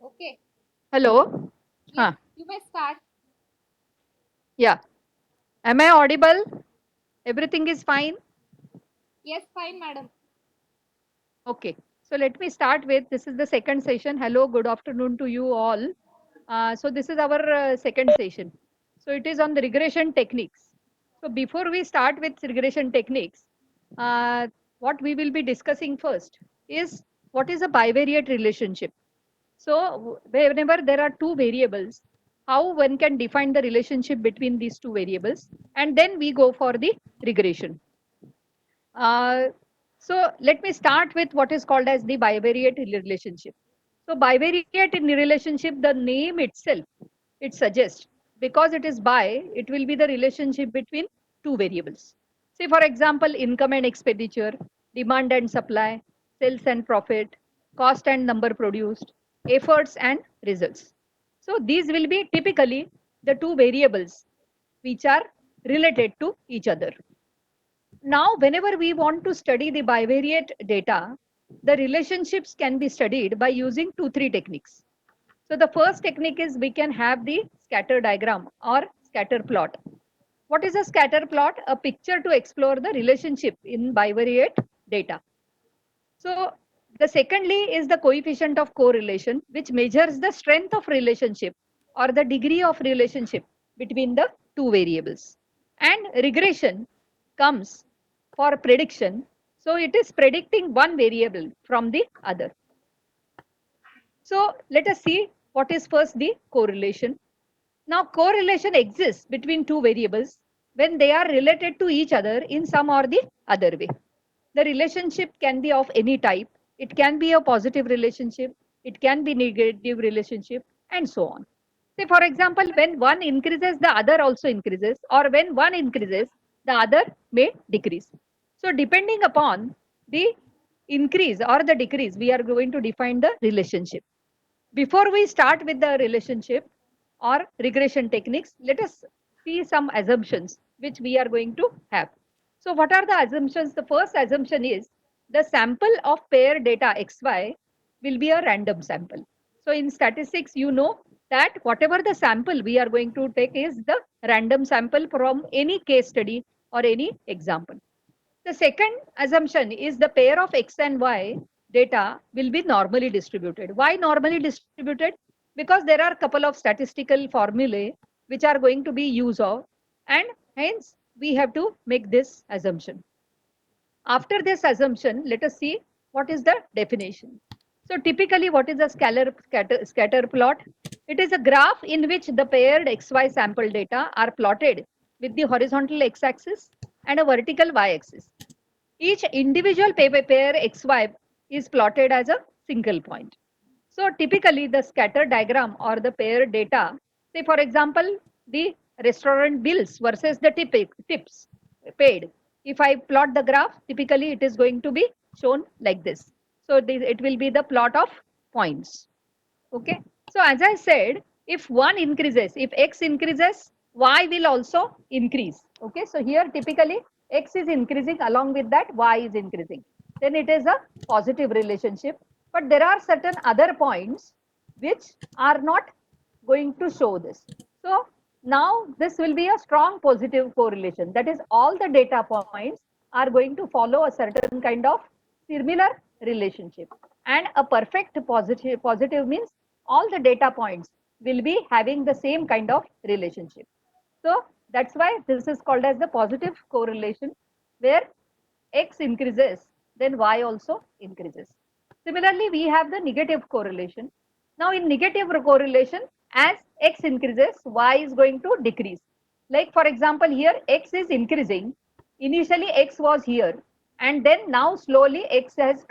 Okay. Hello. Yes, Huh. you may start. Yeah. Am I audible? Everything is fine? Yes, fine, madam. Okay. So let me start with this is the second session. Hello, good afternoon to you all. So this is our second session. So it is on the regression techniques. So before we start with regression techniques, uh, what we will be discussing first is what is a bivariate relationship. So whenever there are two variables, how one can define the relationship between these two variables, and then we go for the regression. Uh, so let me start with what is called as the bivariate relationship. So bivariate in relationship, the name itself, it suggests because it is bi, it will be the relationship between two variables. Say for example, income and expenditure, demand and supply, sales and profit, cost and number produced, efforts and results. So these will be typically the two variables which are related to each other. Now, whenever we want to study the bivariate data, the relationships can be studied by using two, three techniques. So the first technique is we can have the scatter diagram or scatter plot. What is a scatter plot? A picture to explore the relationship in bivariate data. So the secondly is the coefficient of correlation, which measures the strength of relationship or the degree of relationship between the two variables. And regression comes for prediction. So it is predicting one variable from the other. So let us see what is first the correlation. Now correlation exists between two variables when they are related to each other in some or the other way. The relationship can be of any type. It can be a positive relationship, it can be negative relationship, and so on. Say for example, when one increases, the other also increases, or when one increases, the other may decrease. So depending upon the increase or the decrease, we are going to define the relationship. Before we start with the relationship or regression techniques, let us see some assumptions which we are going to have. So what are the assumptions? The first assumption is the sample of pair data XY will be a random sample. So in statistics, you know that whatever the sample we are going to take is the random sample from any case study or any example. The second assumption is the pair of X and Y data will be normally distributed. Why normally distributed? Because there are a couple of statistical formulae which are going to be used of, and hence we have to make this assumption. After this assumption, let us see what is the definition. So typically what is a scatter plot? It is a graph in which the paired XY sample data are plotted with the horizontal x-axis and a vertical y-axis. Each individual pair XY is plotted as a single point. So typically the scatter diagram or the pair data, say for example, the restaurant bills versus the tips paid. If I plot the graph, typically it is going to be shown like this. So it will be the plot of points. Okay. So as I said, if one increases, if X increases, Y will also increase. Okay. So here typically X is increasing, along with that Y is increasing. Then it is a positive relationship. But there are certain other points which are not going to show this. So now this will be a strong positive correlation. That is, all the data points are going to follow a certain kind of similar relationship. And a perfect positive means all the data points will be having the same kind of relationship. So that's why this is called as the positive correlation, where X increases, then Y also increases. Similarly, we have the negative correlation. Now in negative correlation, as X increases, Y is going to decrease. Like for example, here X is increasing. Initially X was here, and then now slowly X has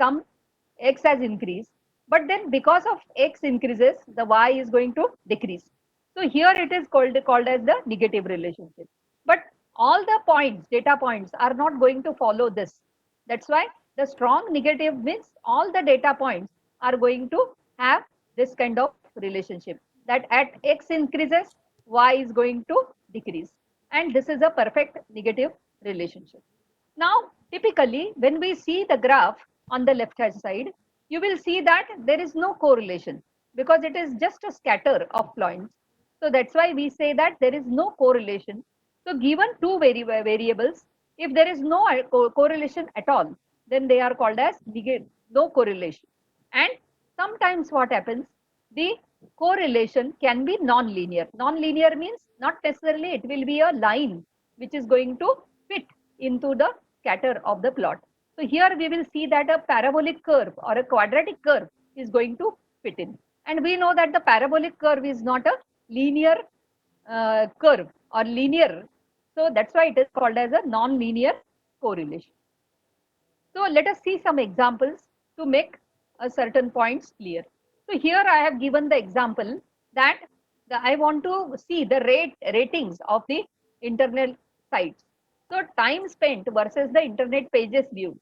increased. But then because of X increases, the Y is going to decrease. So here it is called as the negative relationship. But all the points, data points are not going to follow this. That's why the strong negative means all the data points are going to have this kind of relationship, that at X increases, Y is going to decrease. And this is a perfect negative relationship. Now, typically, when we see the graph on the left hand side, you will see that there is no correlation. because it is just a scatter of points. So that's why we say that there is no correlation. So given two variables, if there is no correlation at all, then they are called as no correlation. And sometimes what happens, the correlation can be non-linear. Non-linear means not necessarily it will be a line which is going to fit into the scatter of the plot. So here we will see that a parabolic curve or a quadratic curve is going to fit in. And we know that the parabolic curve is not a linear curve or linear. So that's why it is called as a non-linear correlation. So let us see some examples to make a certain points clear. So here I have given the example that I want to see the ratings of the internet sites. So time spent versus the internet pages viewed.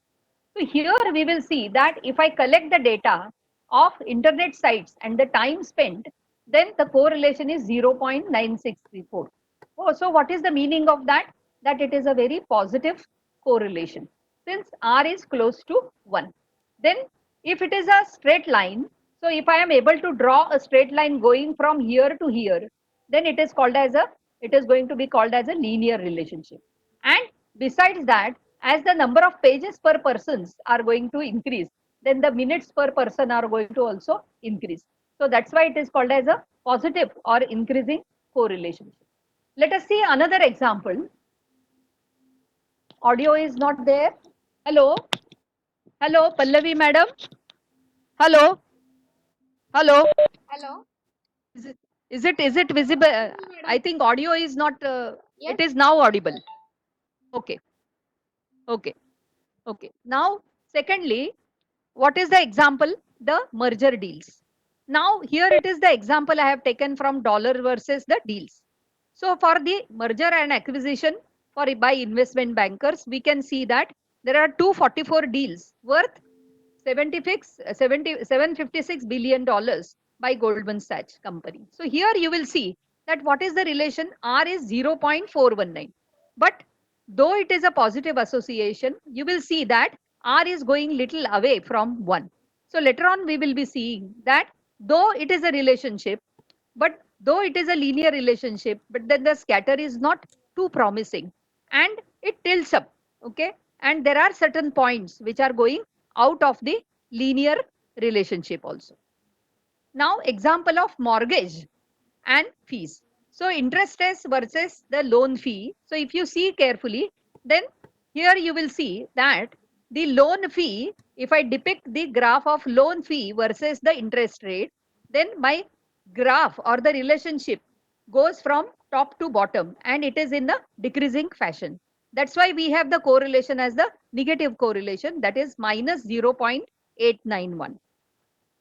So here we will see that if I collect the data of internet sites and the time spent, then the correlation is 0.9634. Oh, so what is the meaning of that? That it is a very positive correlation since R is close to 1. Then if it is a straight line, so if I am able to draw a straight line going from here to here, then it is going to be called as a linear relationship. And besides that, as the number of pages per persons are going to increase, then the minutes per person are going to also increase. So that's why it is called as a positive or increasing correlation. Let us see another example. Audio is not there. Hello. Hello, Pallavi madam. Hello. Hello. Hello. Is it visible? I think audio is not. Yes. It is now audible. Okay. Okay. Okay. Now, secondly, what is the example? The merger deals. Now, here it is the example I have taken from dollar versus the deals. So, for the merger and acquisition by investment bankers, we can see that there are 244 deals worth 756 billion dollars by Goldman Sachs company. So here you will see that what is the relation? R is 0.419. But though it is a positive association, you will see that R is going little away from 1. So later on we will be seeing that though it is a relationship, but though it is a linear relationship, but then the scatter is not too promising and it tilts up. Okay. And there are certain points which are going out of the linear relationship also. Now, example of mortgage and fees. So, interest rates versus the loan fee. So, if you see carefully, then here you will see that the loan fee, if I depict the graph of loan fee versus the interest rate, then my graph or the relationship goes from top to bottom and it is in a decreasing fashion. That's why we have the correlation as the negative correlation, that is minus 0.891.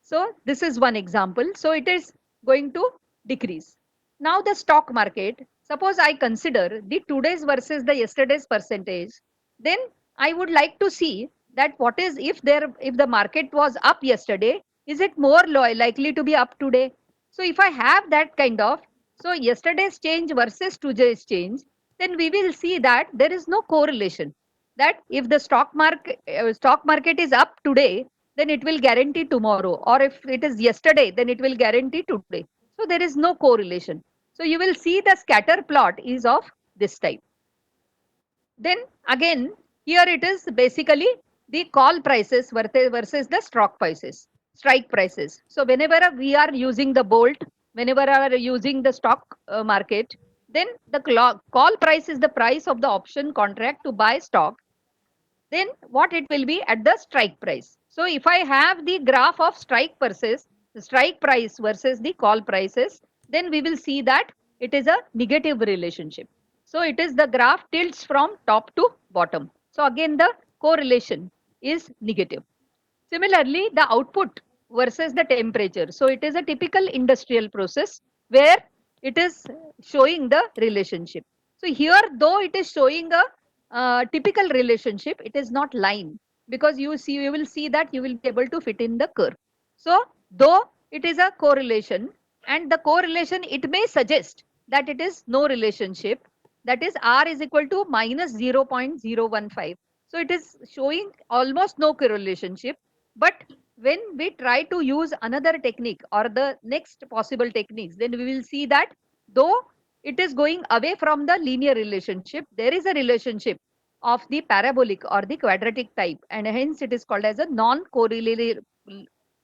So this is one example. So it is going to decrease. Now the stock market, suppose I consider the today's versus the yesterday's percentage, then I would like to see that what is if the market was up yesterday, is it more likely to be up today? So if I have that kind of, so yesterday's change versus today's change, then we will see that there is no correlation. That if the stock market is up today, then it will guarantee tomorrow, or if it is yesterday, then it will guarantee today. So there is no correlation. So you will see the scatter plot is of this type. Then again, here it is basically the call prices versus the strike prices. So whenever we are using the bolt, whenever we are using the stock market, then the call price is the price of the option contract to buy stock. Then what it will be at the strike price. So if I have the graph of strike price versus the call prices, then we will see that it is a negative relationship. So it is the graph tilts from top to bottom. So again the correlation is negative. Similarly, the output versus the temperature. So it is a typical industrial process where it is showing the relationship. So here, though it is showing a typical relationship, it is not line, because you will see that you will be able to fit in the curve. So though it is a correlation, and the correlation, it may suggest that it is no relationship, that is R is equal to minus 0.015. So it is showing almost no correlationship. But when we try to use another technique or the next possible techniques, then we will see that though it is going away from the linear relationship, there is a relationship of the parabolic or the quadratic type, and hence it is called as a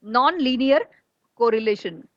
non-linear correlation.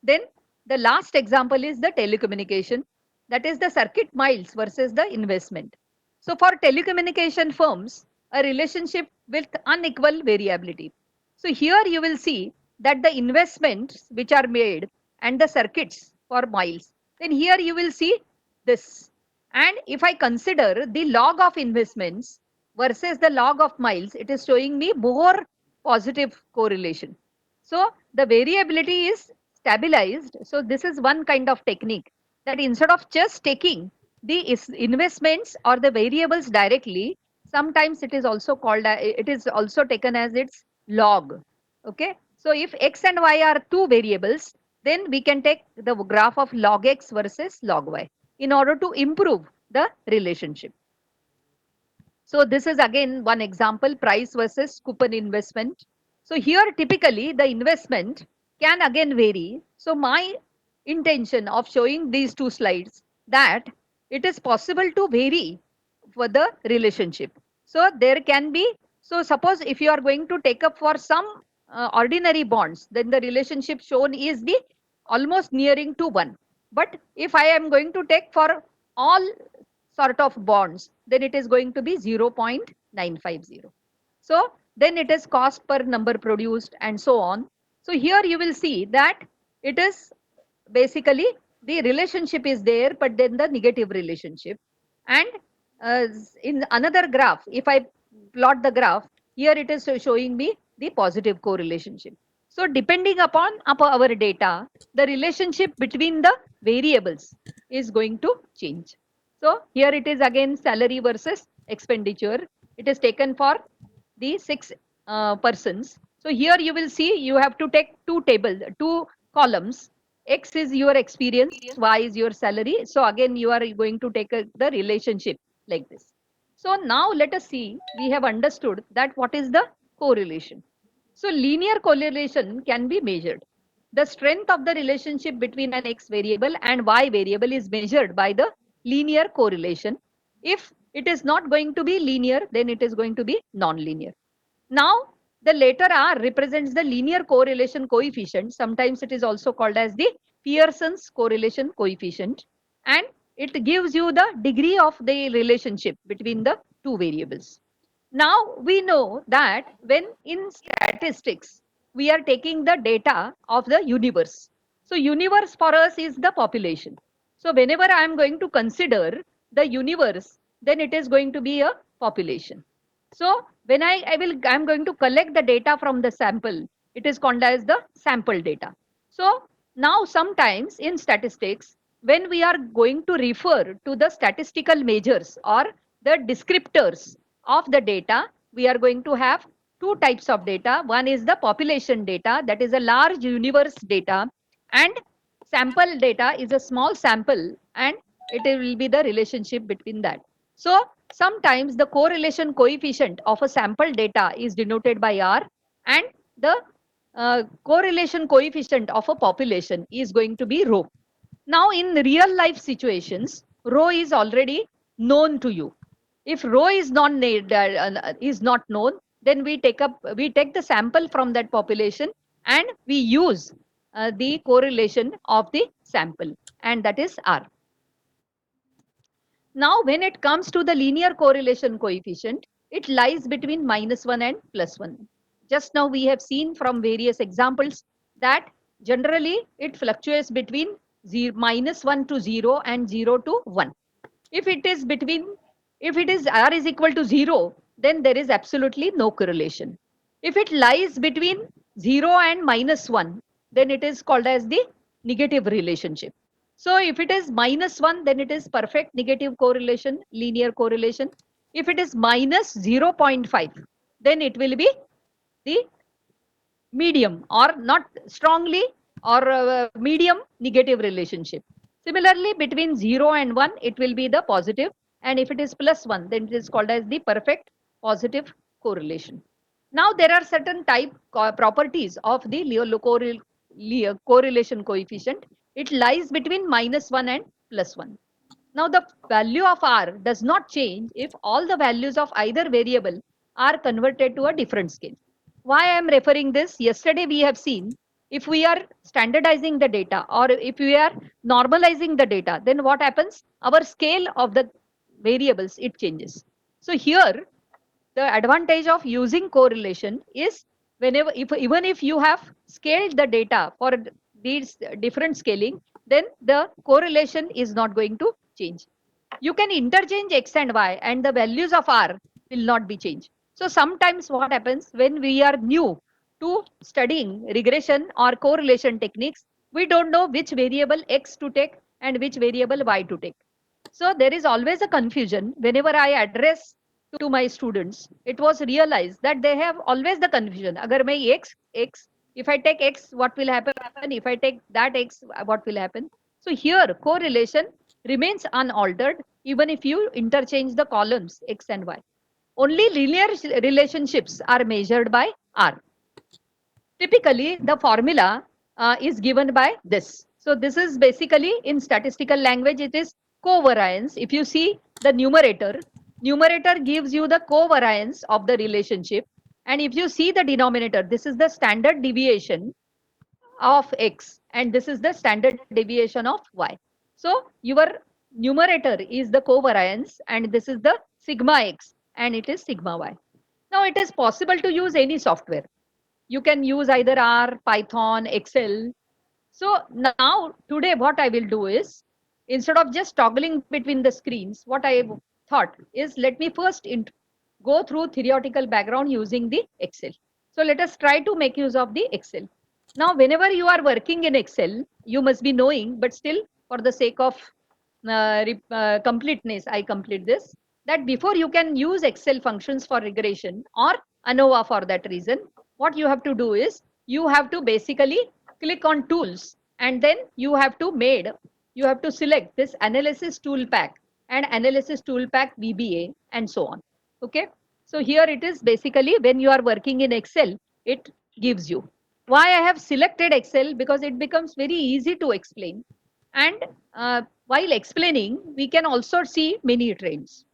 Then the last example is the telecommunication, that is the circuit miles versus the investment. So for telecommunication firms, a relationship with unequal variability. So here you will see that the investments which are made and the circuits for miles, then here you will see this. And if I consider the log of investments versus the log of miles, it is showing me more positive correlation. So the variability is stabilized. So this is one kind of technique, that instead of just taking the investments or the variables directly, sometimes it is also called, it is also taken as its log. Okay. So if x and y are two variables, then we can take the graph of log x versus log y in order to improve the relationship. So this is again one example, price versus coupon investment. So here typically the investment can again vary. So my intention of showing these two slides, that it is possible to vary for the relationship. So there can be, so suppose if you are going to take up for some ordinary bonds, then the relationship shown is the almost nearing to 1. But if I am going to take for all sort of bonds, then it is going to be 0.950. So then it is cost per number produced and so on. So here you will see that it is basically the relationship is there, but then the negative relationship. And uh, in another graph, if I plot the graph, here it is showing me the positive correlationship. So depending upon our data, the relationship between the variables is going to change. So here it is again salary versus expenditure. It is taken for the 6 persons. So here you will see you have to take two tables, two columns. X is your experience, Y is your salary. So again you are going to take the relationship like this. So now let us see, we have understood that what is the correlation. So linear correlation can be measured. The strength of the relationship between an X variable and Y variable is measured by the linear correlation. If it is not going to be linear, then it is going to be non-linear. Now, the letter R represents the linear correlation coefficient. Sometimes it is also called as the Pearson's correlation coefficient. And it gives you the degree of the relationship between the two variables. Now, we know that when in statistics, we are taking the data of the universe. So, universe for us is the population. So, whenever I am going to consider the universe, then it is going to be a population. So when I'm going to collect the data from the sample, it is called as the sample data. So now sometimes in statistics, when we are going to refer to the statistical measures or the descriptors of the data, we are going to have two types of data. One is the population data, that is a large universe data, and sample data is a small sample, and it will be the relationship between that. So sometimes the correlation coefficient of a sample data is denoted by R, and the correlation coefficient of a population is going to be rho. Now in real life situations, rho is already known to you. If rho is not known, then we take the sample from that population and we use the correlation of the sample, and that is R. Now, when it comes to the linear correlation coefficient, it lies between -1 and +1. Just now we have seen from various examples that generally it fluctuates between -1 to 0 and 0 to 1. If it is R is equal to 0, then there is absolutely no correlation. If it lies between 0 and -1, then it is called as the negative relationship. So if it is -1, then it is perfect negative correlation, linear correlation. If it is minus 0.5, then it will be the medium or not strongly or medium negative relationship. Similarly, between 0 and 1, it will be the positive, and if it is +1, then it is called as the perfect positive correlation. Now there are certain properties of the correlation coefficient. It lies between -1 and +1. Now the value of R does not change if all the values of either variable are converted to a different scale. Why I am referring this? Yesterday we have seen if we are standardizing the data or if we are normalizing the data, then what happens? Our scale of the variables, it changes. So here the advantage of using correlation is whenever even if you have scaled the data for these different scaling, then the correlation is not going to change. You can interchange x and y and the values of r will not be changed. So sometimes what happens when we are new to studying regression or correlation techniques, we don't know which variable x to take and which variable y to take. So there is always a confusion whenever I address to my students. It was realized that they have always the confusion. Agar मैं x, if I take x, what will happen? If I take that x, what will happen? So here correlation remains unaltered even if you interchange the columns x and y. Only linear relationships are measured by R. Typically, the formula is given by this. So this is basically in statistical language, it is covariance. If you see the numerator gives you the covariance of the relationship. And if you see the denominator, this is the standard deviation of x and this is the standard deviation of y. So your numerator is the covariance and this is the sigma x and it is sigma y. Now it is possible to use any software. You can use either R, Python, Excel. So now today what I will do is instead of just toggling between the screens, what I thought is let me first go through theoretical background using the Excel. So let us try to make use of the Excel. Now whenever you are working in Excel, you must be knowing, but still for the sake of completeness, I complete this, that before you can use Excel functions for regression or ANOVA for that reason, what you have to do is you have to basically click on tools and then you have to select this analysis tool pack and analysis tool pack VBA and so on. Okay. So here it is basically when you are working in Excel, it gives you. Why I have selected Excel? Because it becomes very easy to explain. And while explaining, we can also see many trends.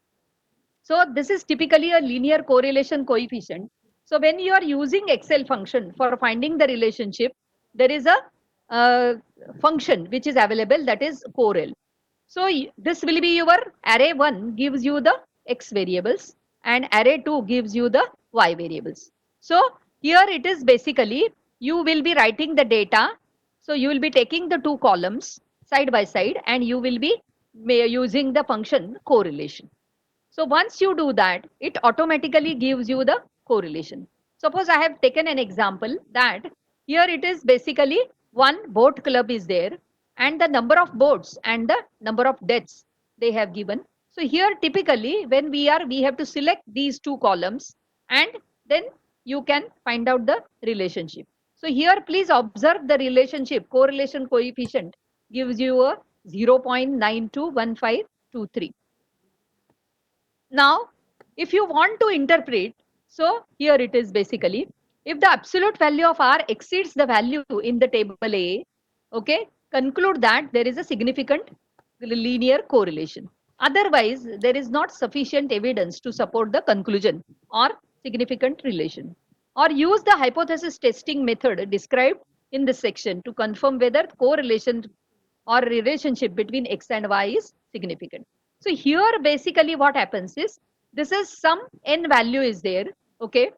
So this is typically a linear correlation coefficient. So when you are using Excel function for finding the relationship, there is a function which is available, that is correl. So this will be your array 1 gives you the x variables and array 2 gives you the y variables. So here it is basically you will be writing the data. So you will be taking the two columns side by side and you will be using the function correlation. So once you do that, it automatically gives you the correlation. Suppose I have taken an example that here it is basically one boat club is there and the number of boats and the number of deaths they have given. So here typically when we have to select these two columns and then you can find out the relationship. So here please observe the relationship correlation coefficient gives you a 0.921523. Now, if you want to interpret, so here it is basically, if the absolute value of R exceeds the value in the table A, okay, conclude that there is a significant linear correlation. Otherwise, there is not sufficient evidence to support the conclusion or significant relation. Or use the hypothesis testing method described in this section to confirm whether correlation or relationship between X and Y is significant. So here basically what happens is this is some n value is there. Okay.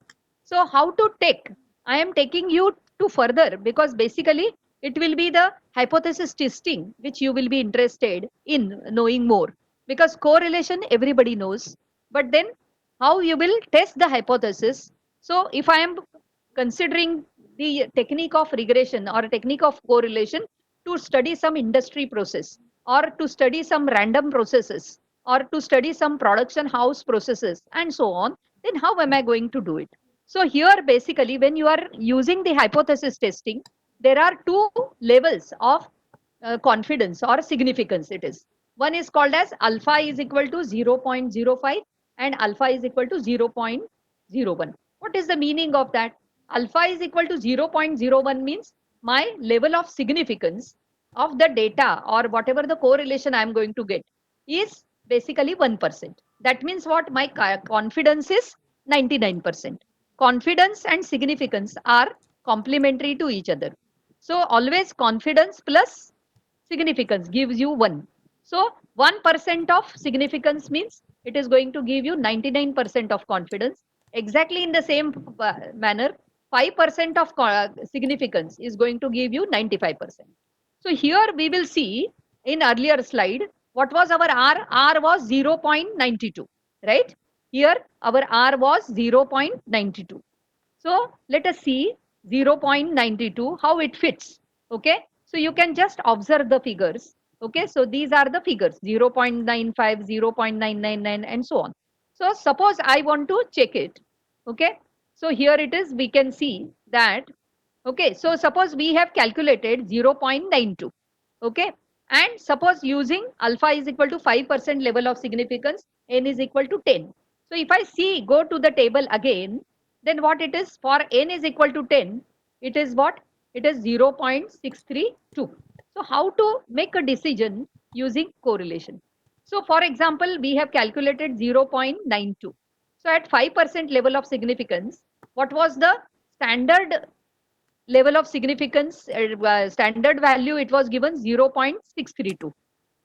So how to take? I am taking you to further because basically it will be the hypothesis testing which you will be interested in knowing more, because correlation everybody knows, but then how you will test the hypothesis. So if I am considering the technique of regression or a technique of correlation to study some industry process or to study some random processes or to study some production house processes and so on, then how am I going to do it? So here basically when you are using the hypothesis testing, there are two levels of confidence or significance it is. One is called as alpha is equal to 0.05 and alpha is equal to 0.01. What is the meaning of that? Alpha is equal to 0.01 means my level of significance of the data or whatever the correlation I am going to get is basically 1%. That means what? My confidence is 99%. Confidence and significance are complementary to each other. So always confidence plus significance gives you 1. So 1% of significance means it is going to give you 99% of confidence. Exactly in the same manner, 5% of significance is going to give you 95%. So here we will see in earlier slide, what was our R? R was 0.92, right? Here our R was 0.92. So let us see 0.92, how it fits. Okay. So you can just observe the figures. Okay. So these are the figures 0.95, 0.999 and so on. So suppose I want to check it. Okay. So here it is, we can see that. Okay. So suppose we have calculated 0.92. Okay. And suppose using alpha is equal to 5% level of significance, n is equal to 10. So if I see, go to the table again, then what it is for n is equal to 10, it is what? It is 0.632. So how to make a decision using correlation? So for example, we have calculated 0.92. So at 5% level of significance, what was the standard level of significance, standard value? It was given 0.632.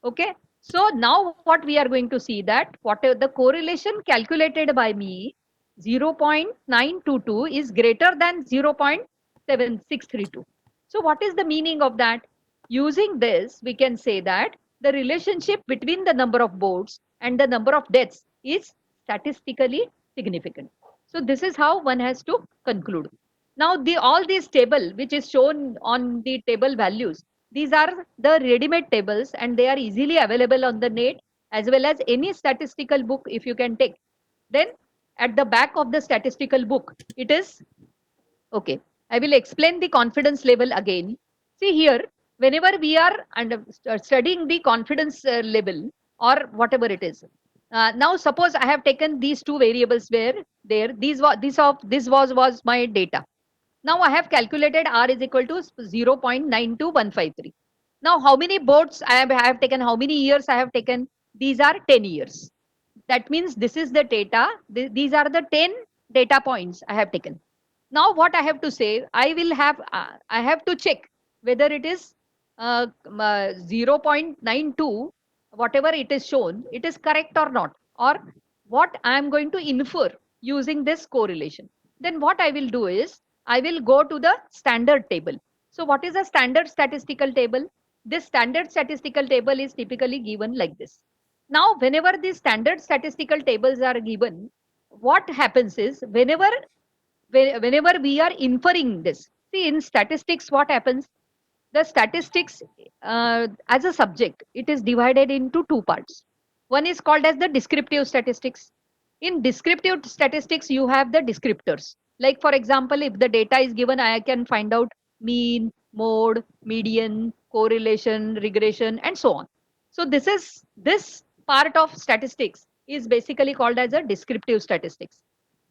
Okay. So now what we are going to see, that whatever the correlation calculated by me, 0.922 is greater than 0.7632. So what is the meaning of that? Using this, we can say that the relationship between the number of boats and the number of deaths is statistically significant. So this is how one has to conclude. Now the all these table which is shown on the table values, these are the ready-made tables and they are easily available on the net as well as any statistical book if you can take. Then at the back of the statistical book, it is okay. I will explain the confidence level again. See here, whenever we are studying the confidence level or whatever it is. Now suppose I have taken these two variables where there, this was my data. Now I have calculated R is equal to 0.92153. Now how many boats I have taken, how many years I have taken? These are 10 years. That means this is the data. These are the 10 data points I have taken. Now what I have to say, I have to check whether it is 0.92, whatever it is shown, it is correct or not, or what I am going to infer using this correlation. Then what I will do is, I will go to the standard table. So what is a standard statistical table? This standard statistical table is typically given like this. Now, whenever these standard statistical tables are given, what happens is, whenever we are inferring this, see in statistics, what happens? The statistics as a subject, it is divided into two parts. One is called as the descriptive statistics. In descriptive statistics, you have the descriptors. Like for example, if the data is given, I can find out mean, mode, median, correlation, regression, and so on. So this part of statistics is basically called as a descriptive statistics.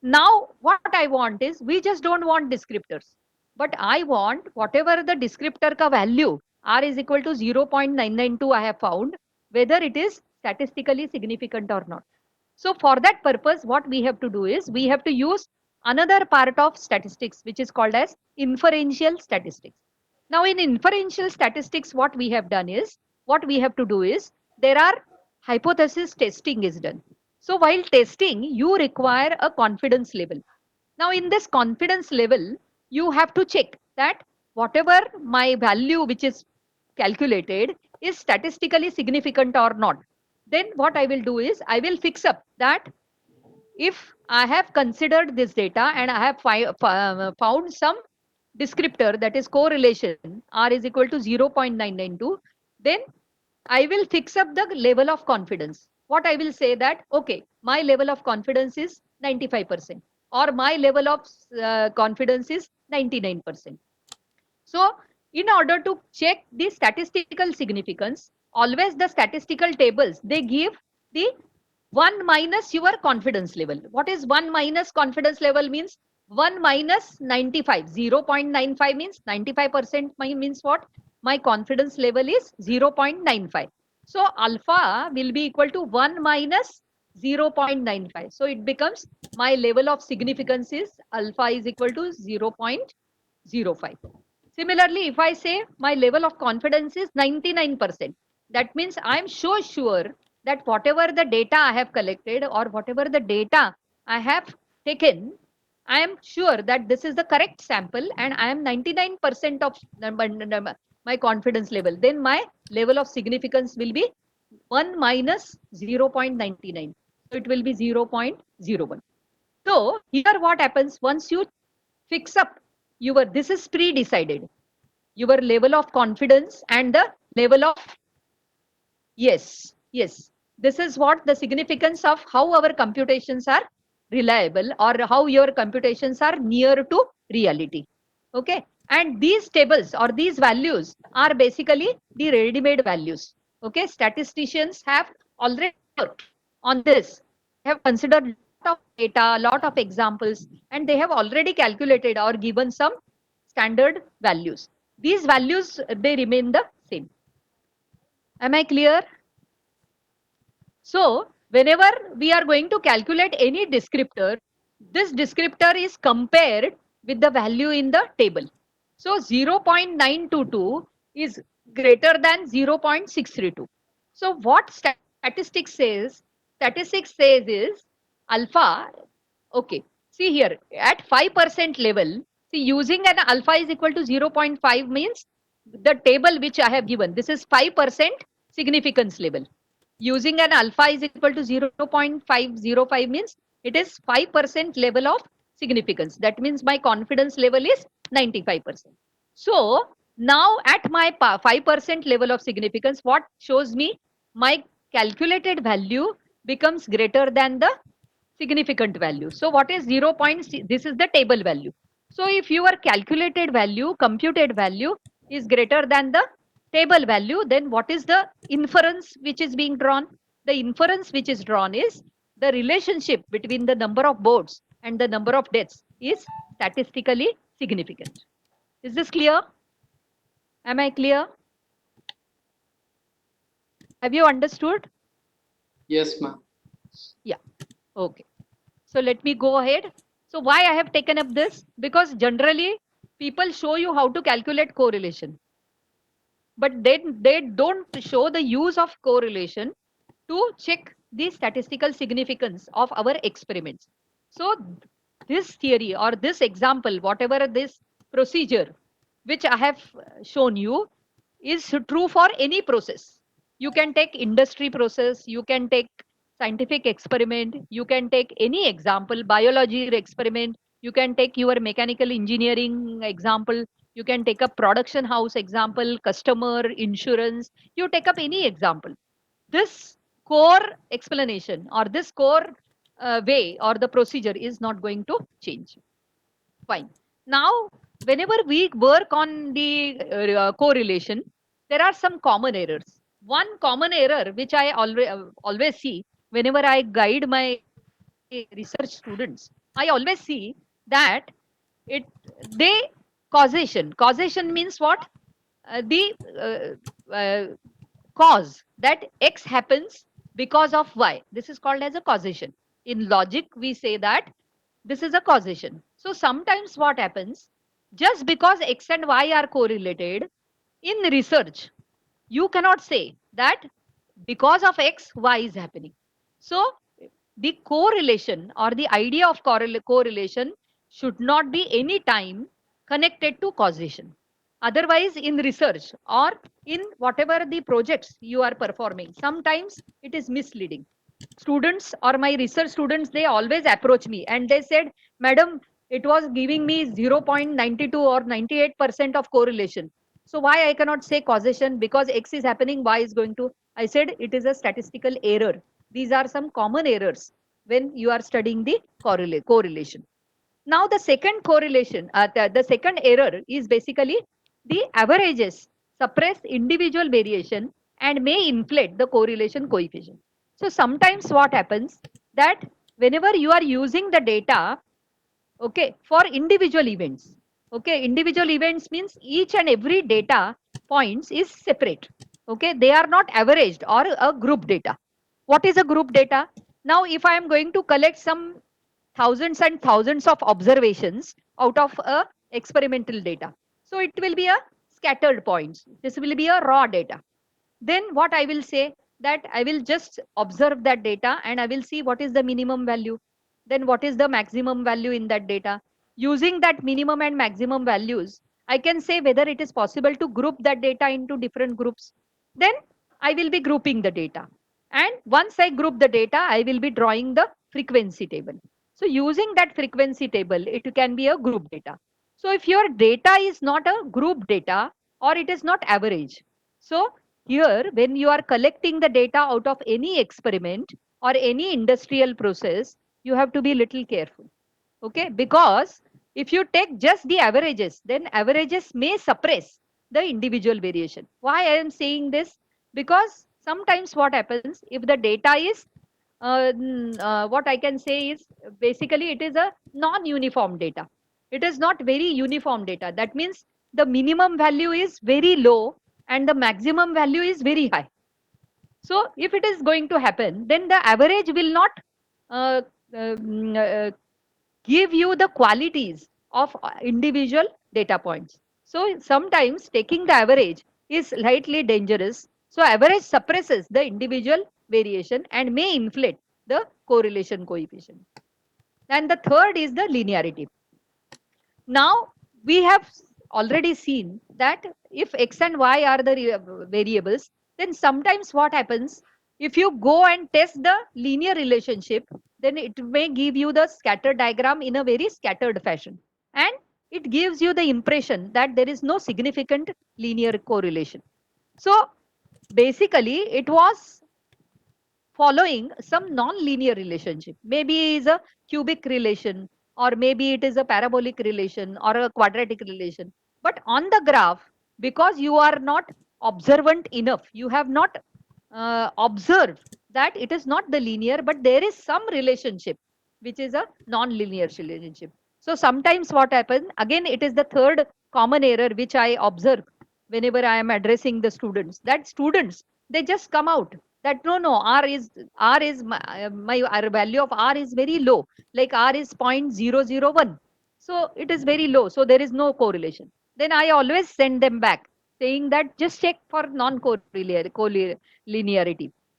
Now, what I want is, we just don't want descriptors, but I want whatever the descriptor ka value R is equal to 0.992 I have found, whether it is statistically significant or not. So for that purpose, what we have to do is, we have to use another part of statistics, which is called as inferential statistics. Now in inferential statistics, what we have done is, what we have to do is, there are hypothesis testing is done. So while testing, you require a confidence level. Now in this confidence level, you have to check that whatever my value which is calculated is statistically significant or not. Then what I will do is, I will fix up that if I have considered this data and I have found some descriptor, that is correlation, R is equal to 0.992, then I will fix up the level of confidence. What I will say that, okay, my level of confidence is 95% or my level of confidence is 99%. So in order to check the statistical significance, always the statistical tables, they give the 1 minus your confidence level. What is 1 minus confidence level means? 1 minus 95. 0.95 means 95% means what? My confidence level is 0.95. So alpha will be equal to 1 minus 0.95. So it becomes my level of significance is alpha is equal to 0.05. Similarly, if I say my level of confidence is 99%, that means I'm so sure that whatever the data I have collected or whatever the data I have taken, I am sure that this is the correct sample and I am 99% of my confidence level. Then my level of significance will be 1 minus 0.99. So it will be 0.01. So here what happens once you fix up your, this is pre-decided, your level of confidence and the level of, yes, yes. This is what the significance of how our computations are reliable or how your computations are near to reality. Okay. And these tables or these values are basically the ready-made values. Okay. Statisticians have already worked on this, have considered lot of data, lot of examples, and they have already calculated or given some standard values. These values, they remain the same. Am I clear? So whenever we are going to calculate any descriptor, this descriptor is compared with the value in the table. So 0.922 is greater than 0.632. So what statistics says? Statistics says is alpha. Okay. See here at 5% level, see using an alpha is equal to 0.5 means the table which I have given, this is 5% significance level. Using an alpha is equal to 0.505 means it is 5% level of significance. That means my confidence level is 95%. So now at my 5% level of significance, what shows me my calculated value becomes greater than the significant value. So what is 0. This is the table value. So if your calculated value, computed value is greater than the table value, then what is the inference which is being drawn? The inference which is drawn is the relationship between the number of boards and the number of deaths is statistically significant. Is this clear? Am I clear? Have you understood? Yes, ma'am. Yeah. Okay. So let me go ahead. So why I have taken up this? Because generally people show you how to calculate correlation, but then they don't show the use of correlation to check the statistical significance of our experiments. So this theory or this example, whatever this procedure which I have shown you is true for any process. You can take industry process, you can take scientific experiment, you can take any example, biology experiment, you can take your mechanical engineering example, you can take a production house example, customer, insurance, you take up any example. This core explanation or this core way or the procedure is not going to change. Fine. Now, whenever we work on the correlation, there are some common errors. One common error which I always see whenever I guide my research students, I always see that it they causation means what? The cause that X happens because of Y. This is called as a causation. In logic, we say that this is a causation. So sometimes what happens, just because X and Y are correlated, in research, you cannot say that because of X, Y is happening. So the correlation or the idea of correlation should not be any time connected to causation. Otherwise, in research or in whatever the projects you are performing, sometimes it is misleading. Students or my research students, they always approach me and they said, Madam, it was giving me 0.92 or 98% of correlation. So why I cannot say causation? Because X is happening, Y is going to. I said it is a statistical error. These are some common errors when you are studying the correlation. Now the second correlation, the second error is basically the averages suppress individual variation and may inflate the correlation coefficient. So sometimes what happens that whenever you are using the data, Okay, for individual events. Okay, individual events means each and every data points is separate. Okay, they are not averaged or a group data. What is a group data? Now, if I am going to collect some thousands and thousands of observations out of a experimental data, so it will be a scattered points. This will be a raw data. Then what I will say, that I will just observe that data and I will see what is the minimum value, then what is the maximum value in that data. Using that minimum and maximum values, I can say whether it is possible to group that data into different groups. Then I will be grouping the data. And once I group the data, I will be drawing the frequency table. So using that frequency table, it can be a group data. So if your data is not a group data or it is not average, so here, when you are collecting the data out of any experiment or any industrial process, you have to be little careful. Okay, because if you take just the averages, then averages may suppress the individual variation. Why I am saying this? Because sometimes what happens, if the data is what I can say is, basically it is a non-uniform data. It is not very uniform data. That means the minimum value is very low and the maximum value is very high. So if it is going to happen, then the average will not uh, um, uh, give you the qualities of individual data points. So sometimes taking the average is slightly dangerous. So average suppresses the individual variation and may inflate the correlation coefficient. And the third is the linearity. Now we have already seen that if x and y are the variables, then sometimes what happens, if you go and test the linear relationship, then it may give you the scatter diagram in a very scattered fashion. And it gives you the impression that there is no significant linear correlation. So basically it was following some non-linear relationship. Maybe is a cubic relation, or maybe it is a parabolic relation or a quadratic relation. But on the graph, because you are not observant enough, you have not observed that it is not the linear, but there is some relationship, which is a non-linear relationship. So sometimes what happens, again, it is the third common error which I observe whenever I am addressing the students, that students, they just come out that no, r is my r value of r is very low, like r is 0.001, so it is very low, so there is no correlation. Then I always send them back saying that just check for non-linearity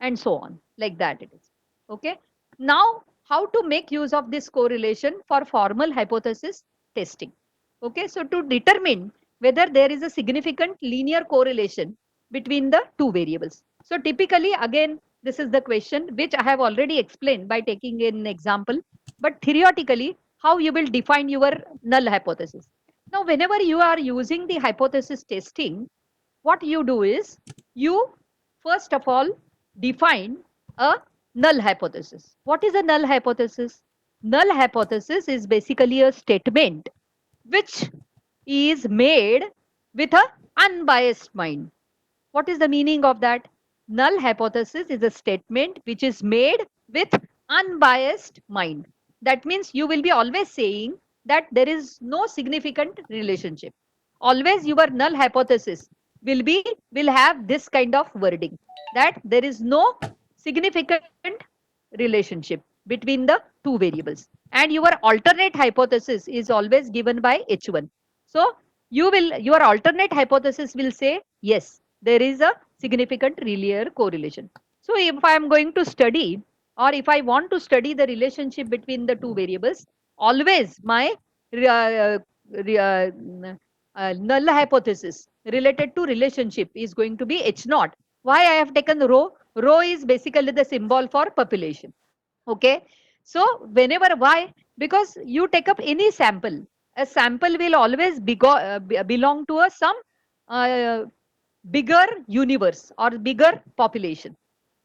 and so on, like that it is. Okay, now how to make use of this correlation for formal hypothesis testing. Okay, so to determine whether there is a significant linear correlation between the two variables. So typically, again, this is the question which I have already explained by taking an example, but theoretically, how you will define your null hypothesis. Now, whenever you are using the hypothesis testing, what you do is, you first of all define a null hypothesis. What is a null hypothesis? Null hypothesis is basically a statement which is made with a unbiased mind. What is the meaning of that? Null hypothesis is a statement which is made with unbiased mind. That means you will be always saying that there is no significant relationship. Always your null hypothesis will have this kind of wording, that there is no significant relationship between the two variables. And your alternate hypothesis is always given by H1. So your alternate hypothesis will say, yes, there is a significant linear correlation. So if I am going to study, or if I want to study the relationship between the two variables, always my uh, uh, null hypothesis related to relationship is going to be H naught. Why I have taken rho? Rho is basically the symbol for population. Okay. So whenever, why? Because you take up any sample, a sample will always belong to a some uh, bigger universe or bigger population.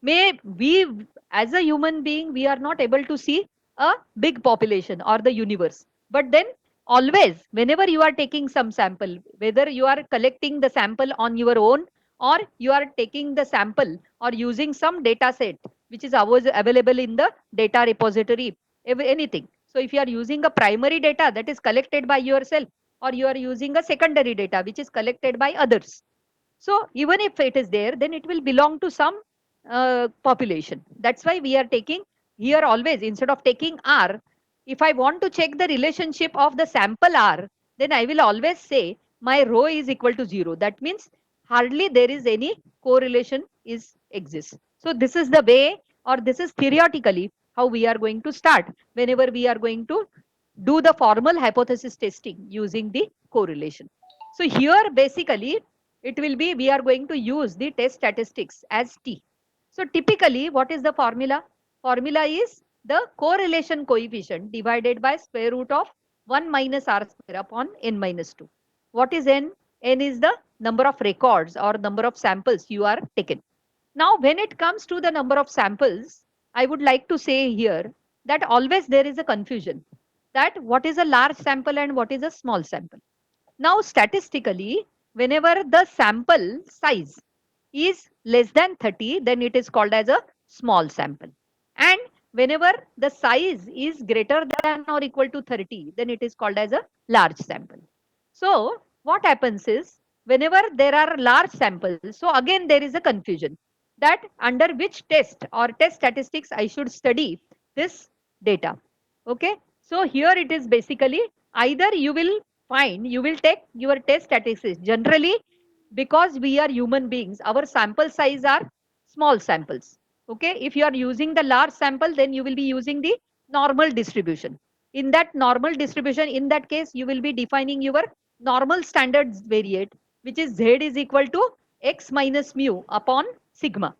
May we, as a human being, we are not able to see a big population or the universe. But then always, whenever you are taking some sample, whether you are collecting the sample on your own, or you are taking the sample or using some data set which is always available in the data repository, anything. So if you are using a primary data that is collected by yourself, or you are using a secondary data which is collected by others. So even if it is there, then it will belong to some population. That's why we are taking here always, instead of taking R, if I want to check the relationship of the sample R, then I will always say my rho is equal to 0. That means hardly there is any correlation is exists. So this is the way, or this is theoretically how we are going to start whenever we are going to do the formal hypothesis testing using the correlation. So here basically it will be, we are going to use the test statistics as T. So typically what is the formula? Formula is the correlation coefficient divided by square root of 1 minus R square upon n minus 2. What is n? N is the number of records or number of samples you are taken. Now when it comes to the number of samples, I would like to say here that always there is a confusion that what is a large sample and what is a small sample. Now statistically, whenever the sample size is less than 30, then it is called as a small sample. And whenever the size is greater than or equal to 30, then it is called as a large sample. So what happens is, whenever there are large samples, so again there is a confusion that under which test or test statistics I should study this data. Okay. So here it is basically either you will take your test statistics. Generally, because we are human beings, our sample size are small samples. Okay. If you are using the large sample, then you will be using the normal distribution. In that normal distribution, in that case, you will be defining your normal standards variate, which is Z is equal to X minus mu upon sigma.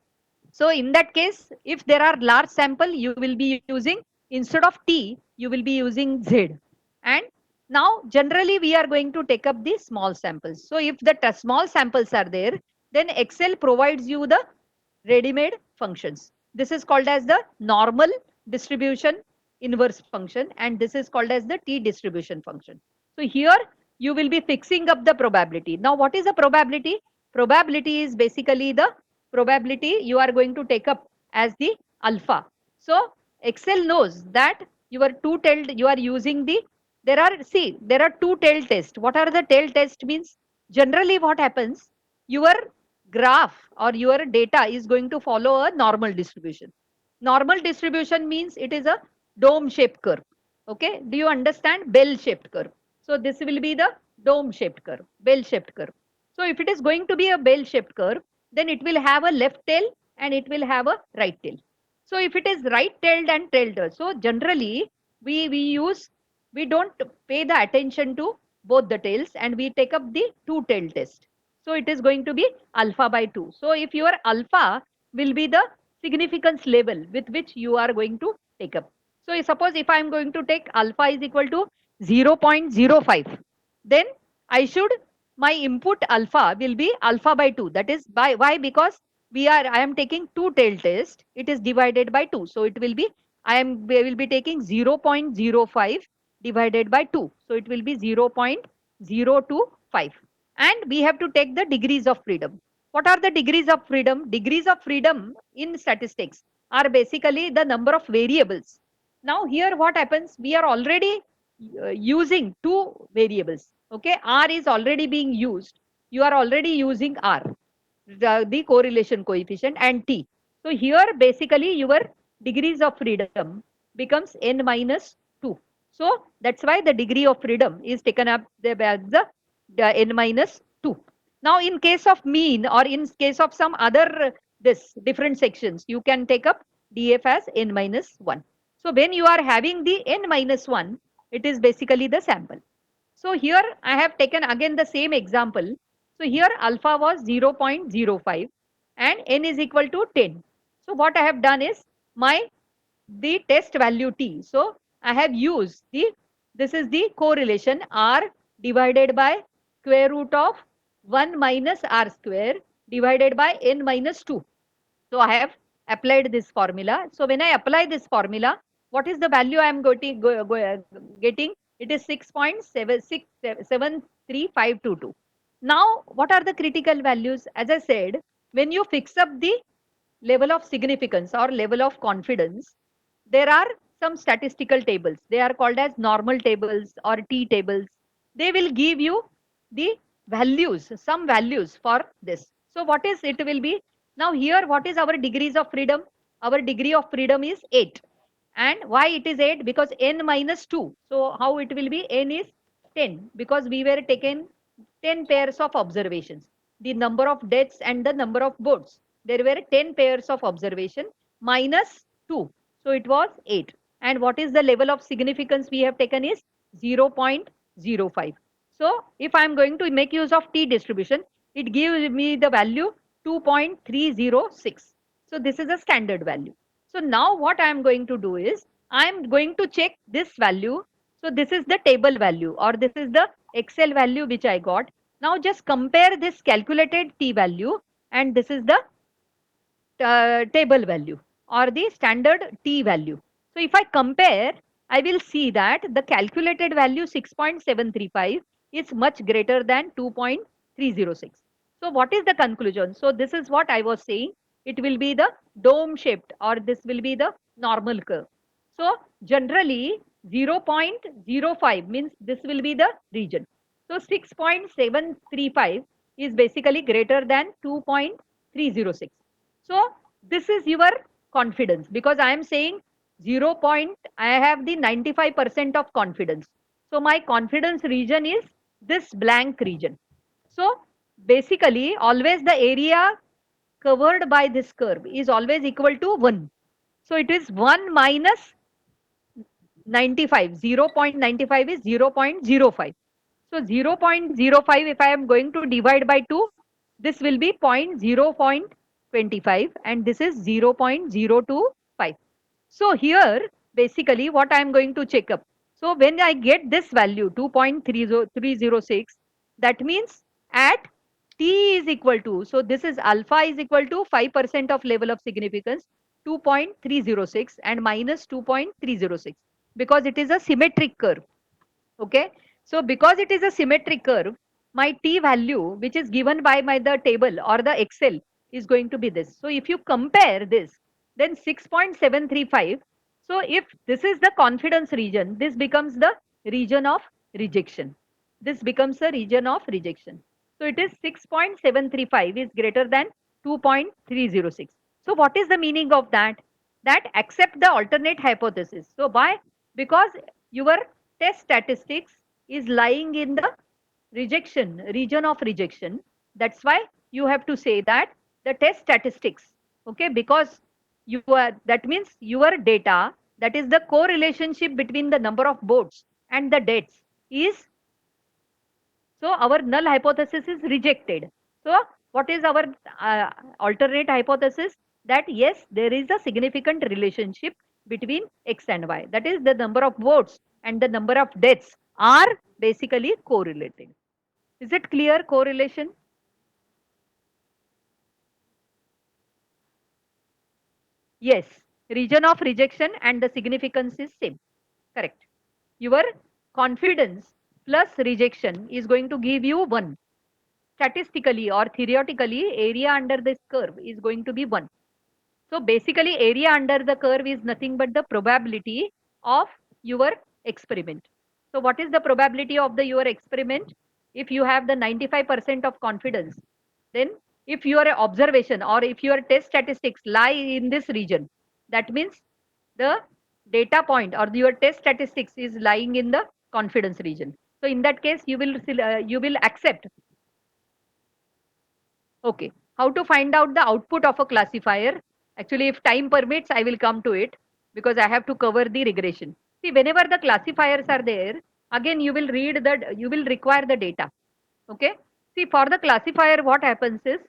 So in that case, if there are large sample, you will be using, instead of T, you will be using Z. And now generally we are going to take up the small samples. So if the small samples are there, then Excel provides you the ready-made functions. This is called as the normal distribution inverse function, and this is called as the T distribution function. So here you will be fixing up the probability. Now what is the probability? Probability is basically the probability you are going to take up as the alpha. So Excel knows that you are you are using the, there are two tail tests. What are the tail test means? Generally what happens, your graph or your data is going to follow a normal distribution. Normal distribution means it is a dome shaped curve. Okay. Do you understand? Bell shaped curve. So this will be the dome shaped curve, bell shaped curve. So if it is going to be a bell shaped curve, then it will have a left tail and it will have a right tail. So if it is right tailed and tailed, so generally we don't pay the attention to both the tails and we take up the two tail test. So it is going to be alpha by 2. So if your alpha will be the significance level with which you are going to take up. So suppose if I am going to take alpha is equal to 0.05, then I should, my input alpha will be alpha by 2. That is by why? Because I am taking two tail test. It is divided by 2. So it will be, we will be taking 0.05 divided by 2. So it will be 0.025. And we have to take the degrees of freedom. What are the degrees of freedom? Degrees of freedom in statistics are basically the number of variables. Now here what happens? We are already using two variables. Okay, R is already being used. You are already using R, the correlation coefficient, and T. So here basically your degrees of freedom becomes n minus 2. So that's why the degree of freedom is taken up as the n minus 2. Now in case of mean or in case of some other this different sections, you can take up df as n minus 1. So when you are having the n minus 1, it is basically the sample. So here I have taken again the same example. So here alpha was 0.05 and n is equal to 10. So what I have done is the test value T. So I have used this is the correlation R divided by square root of 1 minus R square divided by n minus 2. So I have applied this formula. So when I apply this formula, what is the value I am getting? It is 6.73522. Now, what are the critical values? As I said, when you fix up the level of significance or level of confidence, there are some statistical tables. They are called as normal tables or T tables. They will give you the values, some values for this. So what is it will be? Now here, what is our degrees of freedom? Our degree of freedom is 8. And why it is 8? Because n minus 2. So how it will be? N is 10 because we were taken 10 pairs of observations. The number of deaths and the number of boats. There were 10 pairs of observation minus 2. So it was 8. And what is the level of significance we have taken is 0.05. So if I am going to make use of t distribution, it gives me the value 2.306. So this is a standard value. So now what I am going to do is I am going to check this value. So this is the table value or this is the Excel value which I got. Now just compare this calculated t value and this is the table value or the standard t value. So if I compare, I will see that the calculated value 6.735 is much greater than 2.306. So what is the conclusion? So this is what I was saying. It will be the dome shaped or this will be the normal curve. So generally 0.05 means this will be the region. So 6.735 is basically greater than 2.306. So this is your confidence because I am saying 0 point, I have the 95% of confidence. So my confidence region is this blank region. So basically always the area covered by this curve is always equal to 1. So it is 1 minus 95. 0.95 is 0.05. So 0.05 if I am going to divide by 2, this will be 0.25 and this is 0.025. So here basically what I am going to check up. So when I get this value 2.306, that means at t is equal to, so this is alpha is equal to 5% of level of significance 2.306 and minus 2.306 because it is a symmetric curve. Okay. So because it is a symmetric curve, my t value which is given by the table or the Excel is going to be this. So if you compare this, then 6.735. So if this is the confidence region, this becomes the region of rejection. This becomes the region of rejection. So it is 6.735 is greater than 2.306. So what is the meaning of that? That accept the alternate hypothesis. So why? Because your test statistics is lying in the rejection, region of rejection. That's why you have to say that the test statistics, okay, because you are, that means your data, that is the correlationship between the number of boats and the deaths is, so our null hypothesis is rejected. So what is our alternate hypothesis? That yes, there is a significant relationship between X and Y. That is the number of votes and the number of deaths are basically correlated. Is it clear correlation? Yes, region of rejection and the significance is same. Correct. Your confidence plus rejection is going to give you 1. Statistically or theoretically, area under this curve is going to be 1. So basically area under the curve is nothing but the probability of your experiment. So what is the probability of your experiment? If you have the 95% of confidence, then if your observation or if your test statistics lie in this region, that means the data point or your test statistics is lying in the confidence region. So in that case, you will accept. Okay. How to find out the output of a classifier? Actually, if time permits, I will come to it because I have to cover the regression. See, whenever the classifiers are there, again you will read that you will require the data. Okay. See, for the classifier, what happens is,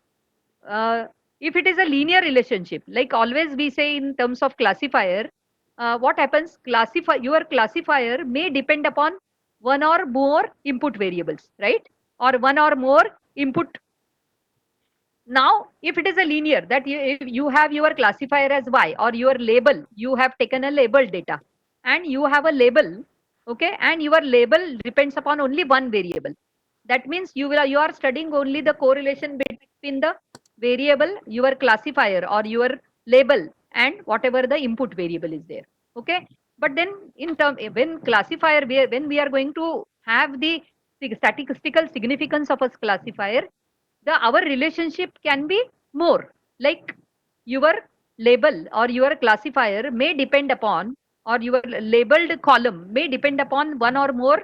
if it is a linear relationship, like always we say in terms of classifier, what happens? Your classifier may depend upon one or more input variables, right? Or one or more input. Now, if it is a linear, that if you have your classifier as Y or your label, you have taken a label data and you have a label, okay, and your label depends upon only one variable. That means you are studying only the correlation between the variable, your classifier or your label and whatever the input variable is there. Okay. But then when classifier, when we are going to have the statistical significance of a classifier, our relationship can be more. Like your label or your classifier may depend upon, or your labeled column may depend upon one or more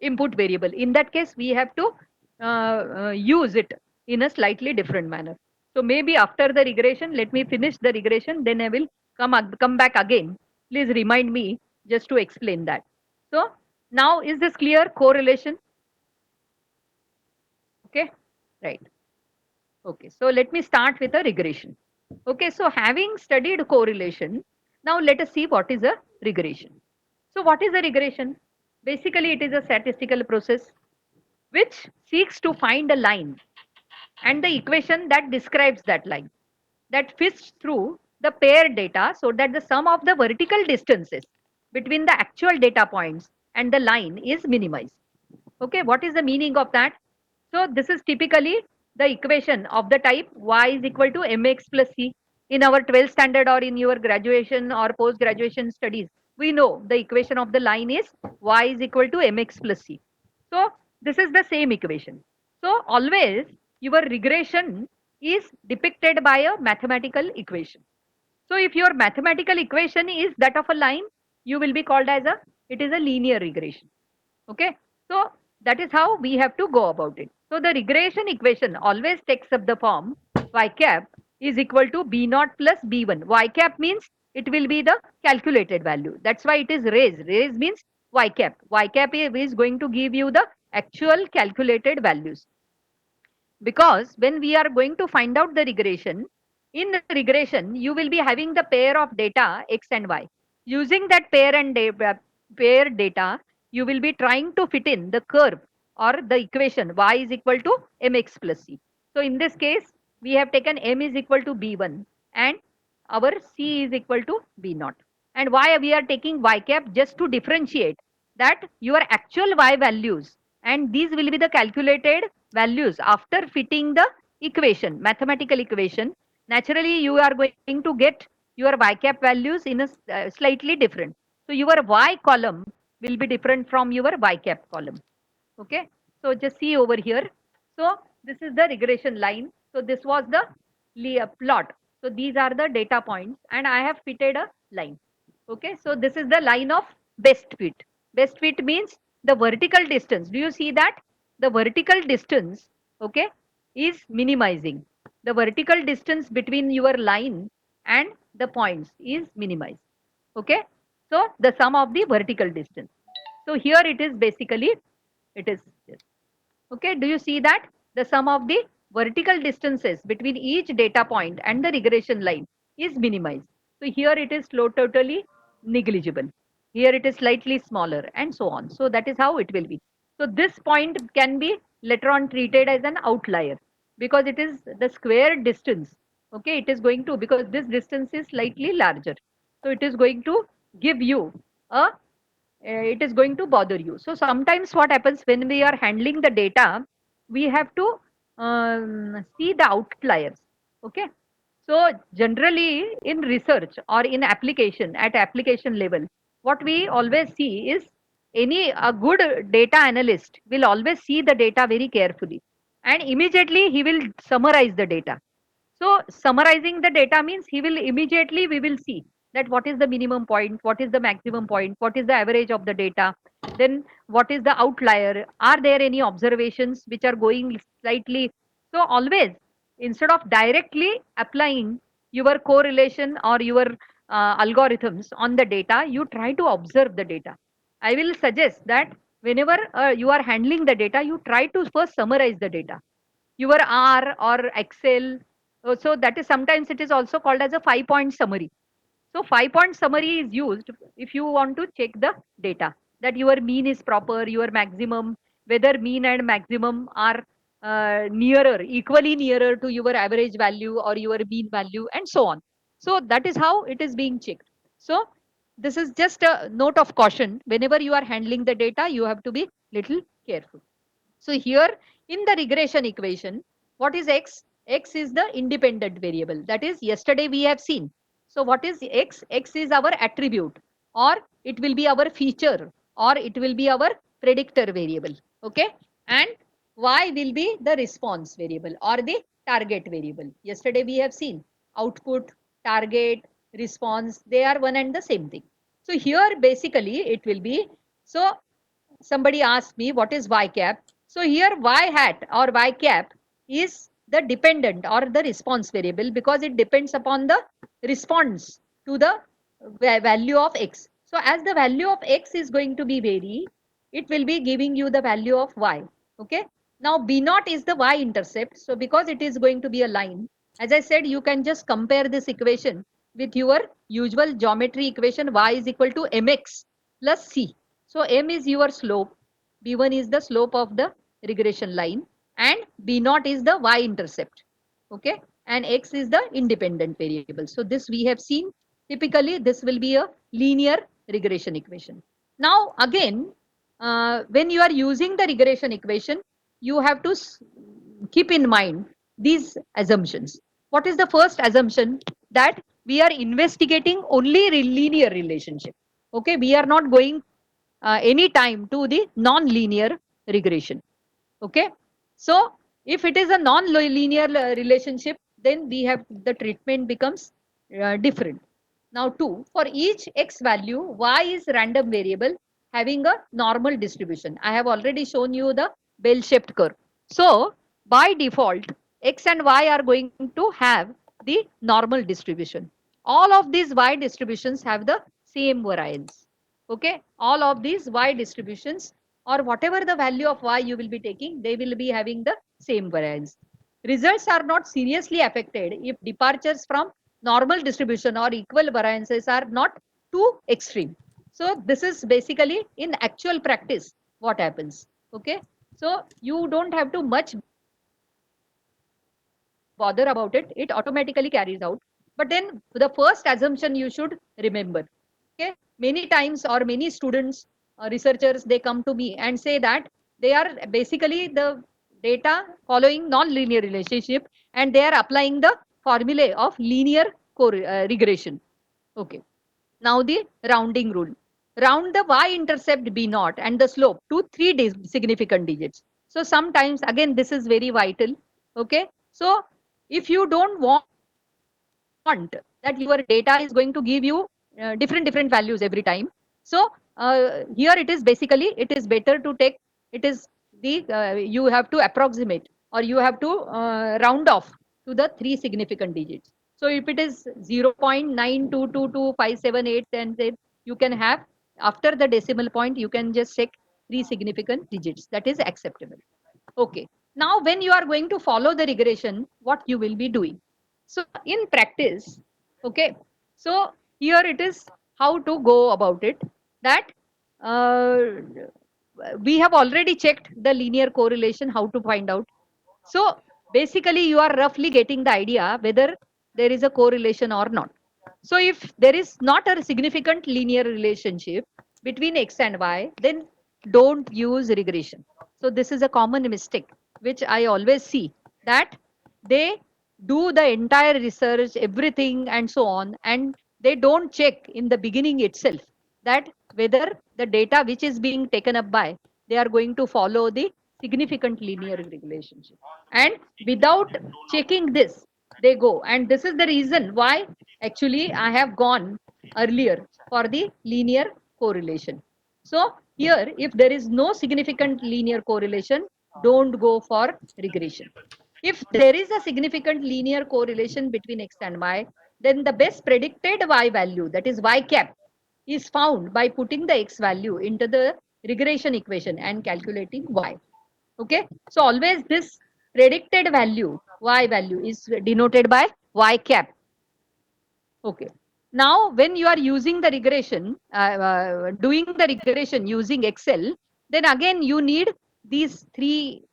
input variable. In that case, we have to use it in a slightly different manner. So maybe after the regression, let me finish the regression, then I will come back again. Please remind me just to explain that. So now is this clear? Correlation? Okay, right. Okay, so let me start with a regression. Okay, so having studied correlation, now let us see what is a regression. So what is a regression? Basically, it is a statistical process which seeks to find a line and the equation that describes that line, that fits through the paired data so that the sum of the vertical distances between the actual data points and the line is minimized. Okay, what is the meaning of that? So this is typically the equation of the type y is equal to mx plus c. In our 12th standard or in your graduation or post graduation studies, we know the equation of the line is y is equal to mx plus c. So this is the same equation. So always your regression is depicted by a mathematical equation. So if your mathematical equation is that of a line, you will be called as it is a linear regression. Okay. So that is how we have to go about it. So the regression equation always takes up the form y cap is equal to b naught plus b1. Y cap means it will be the calculated value. That's why it is raised. Raised means y cap. Y cap is going to give you the actual calculated values. Because when we are going to find out the regression, in the regression, you will be having the pair of data x and y. Using that pair data, you will be trying to fit in the curve or the equation y is equal to mx plus c. So in this case, we have taken m is equal to b1 and our c is equal to b naught. And why we are taking y cap? Just to differentiate that your actual y values and these will be the calculated values after fitting the equation, mathematical equation. Naturally, you are going to get your y cap values in a slightly different. So your y column will be different from your y cap column. Okay. So just see over here. So this is the regression line. So this was the plot. So these are the data points and I have fitted a line. Okay. So this is the line of best fit. Best fit means the vertical distance. Do you see that? The vertical distance, okay, is minimizing. The vertical distance between your line and the points is minimized. Okay. So the sum of the vertical distance. So here it is basically, it is this. Okay. Do you see that? The sum of the vertical distances between each data point and the regression line is minimized. So here it is totally negligible. Here it is slightly smaller and so on. So that is how it will be. So this point can be later on treated as an outlier because it is the square distance. Okay, it is going to, because this distance is slightly larger. So it is going to give you it is going to bother you. So sometimes what happens when we are handling the data, we have to see the outliers. Okay. So generally in research or in application at application level, what we always see is a good data analyst will always see the data very carefully and immediately he will summarize the data. So summarizing the data means we will see that what is the minimum point, what is the maximum point, what is the average of the data, then what is the outlier, are there any observations which are going slightly. So always, instead of directly applying your correlation or your algorithms on the data, you try to observe the data. I will suggest that whenever you are handling the data, you try to first summarize the data. Your R or Excel. So that is, sometimes it is also called as a 5-point summary. So 5-point summary is used if you want to check the data, that your mean is proper, your maximum, whether mean and maximum are equally nearer to your average value or your mean value and so on. So that is how it is being checked. So this is just a note of caution. Whenever you are handling the data, you have to be little careful. So here in the regression equation, what is x? X is the independent variable. That is, yesterday we have seen. So what is x? X is our attribute. or it will be our feature, or it will be our predictor variable. Okay, and y will be the response variable or the target variable. Yesterday we have seen output, target, response, they are one and the same thing. So here basically it will be, so somebody asked me what is y cap. So here y hat or y cap is the dependent or the response variable because it depends upon the response to the value of x. So as the value of x is going to be vary, it will be giving you the value of y. Okay. Now b naught is the y intercept. So because it is going to be a line, as I said, you can just compare this equation with your usual geometry equation y is equal to mx plus c. So m is your slope, b1 is the slope of the regression line, and b naught is the y intercept. Okay, and x is the independent variable. So this we have seen. Typically this will be a linear regression equation. Now again, when you are using the regression equation, you have to keep in mind these assumptions. What is the first assumption? That we are investigating only linear relationship. Okay, we are not going any time to the non-linear regression. Okay, so if it is a non-linear relationship, then we have the treatment becomes different. Now 2, for each x value, y is random variable having a normal distribution. I have already shown you the bell-shaped curve. So by default, x and y are going to have the normal distribution. All of these y distributions have the same variance. Okay, all of these y distributions or whatever the value of y you will be taking, they will be having the same variance. Results are not seriously affected if departures from normal distribution or equal variances are not too extreme. So this is basically in actual practice what happens. Okay, so you don't have to much bother about it, it automatically carries out. But then the first assumption you should remember. Okay, many times or many students, researchers, they come to me and say that they are basically the data following non-linear relationship and they are applying the formulae of linear regression. Okay, now the rounding rule. Round the y-intercept b naught and the slope to 3 significant digits. So sometimes again this is very vital. Okay, so if you don't want that your data is going to give you different values every time, so here it is basically it is better to take, it is the you have to approximate or you have to round off to the 3 significant digits. So if it is 0.9222578, and then you can have after the decimal point you can just check 3 significant digits, that is acceptable. Okay, now when you are going to follow the regression, what you will be doing? So in practice, okay, so here it is how to go about it, that uh, we have already checked the linear correlation, how to find out. So basically you are roughly getting the idea whether there is a correlation or not. So if there is not a significant linear relationship between x and y, then don't use regression. So this is a common mistake which I always see, that they do the entire research, everything and so on, and they don't check in the beginning itself that whether the data which is being taken up by, they are going to follow the significant linear relationship. And without checking this, they go. And this is the reason why actually I have gone earlier for the linear correlation. So here, if there is no significant linear correlation, don't go for regression. If there is a significant linear correlation between x and y, then the best predicted y value, that is y cap, is found by putting the x value into the regression equation and calculating y. Okay, so always this predicted value, y value, is denoted by y cap. Okay, now when you are using the regression, doing the regression using Excel, then again you need these 3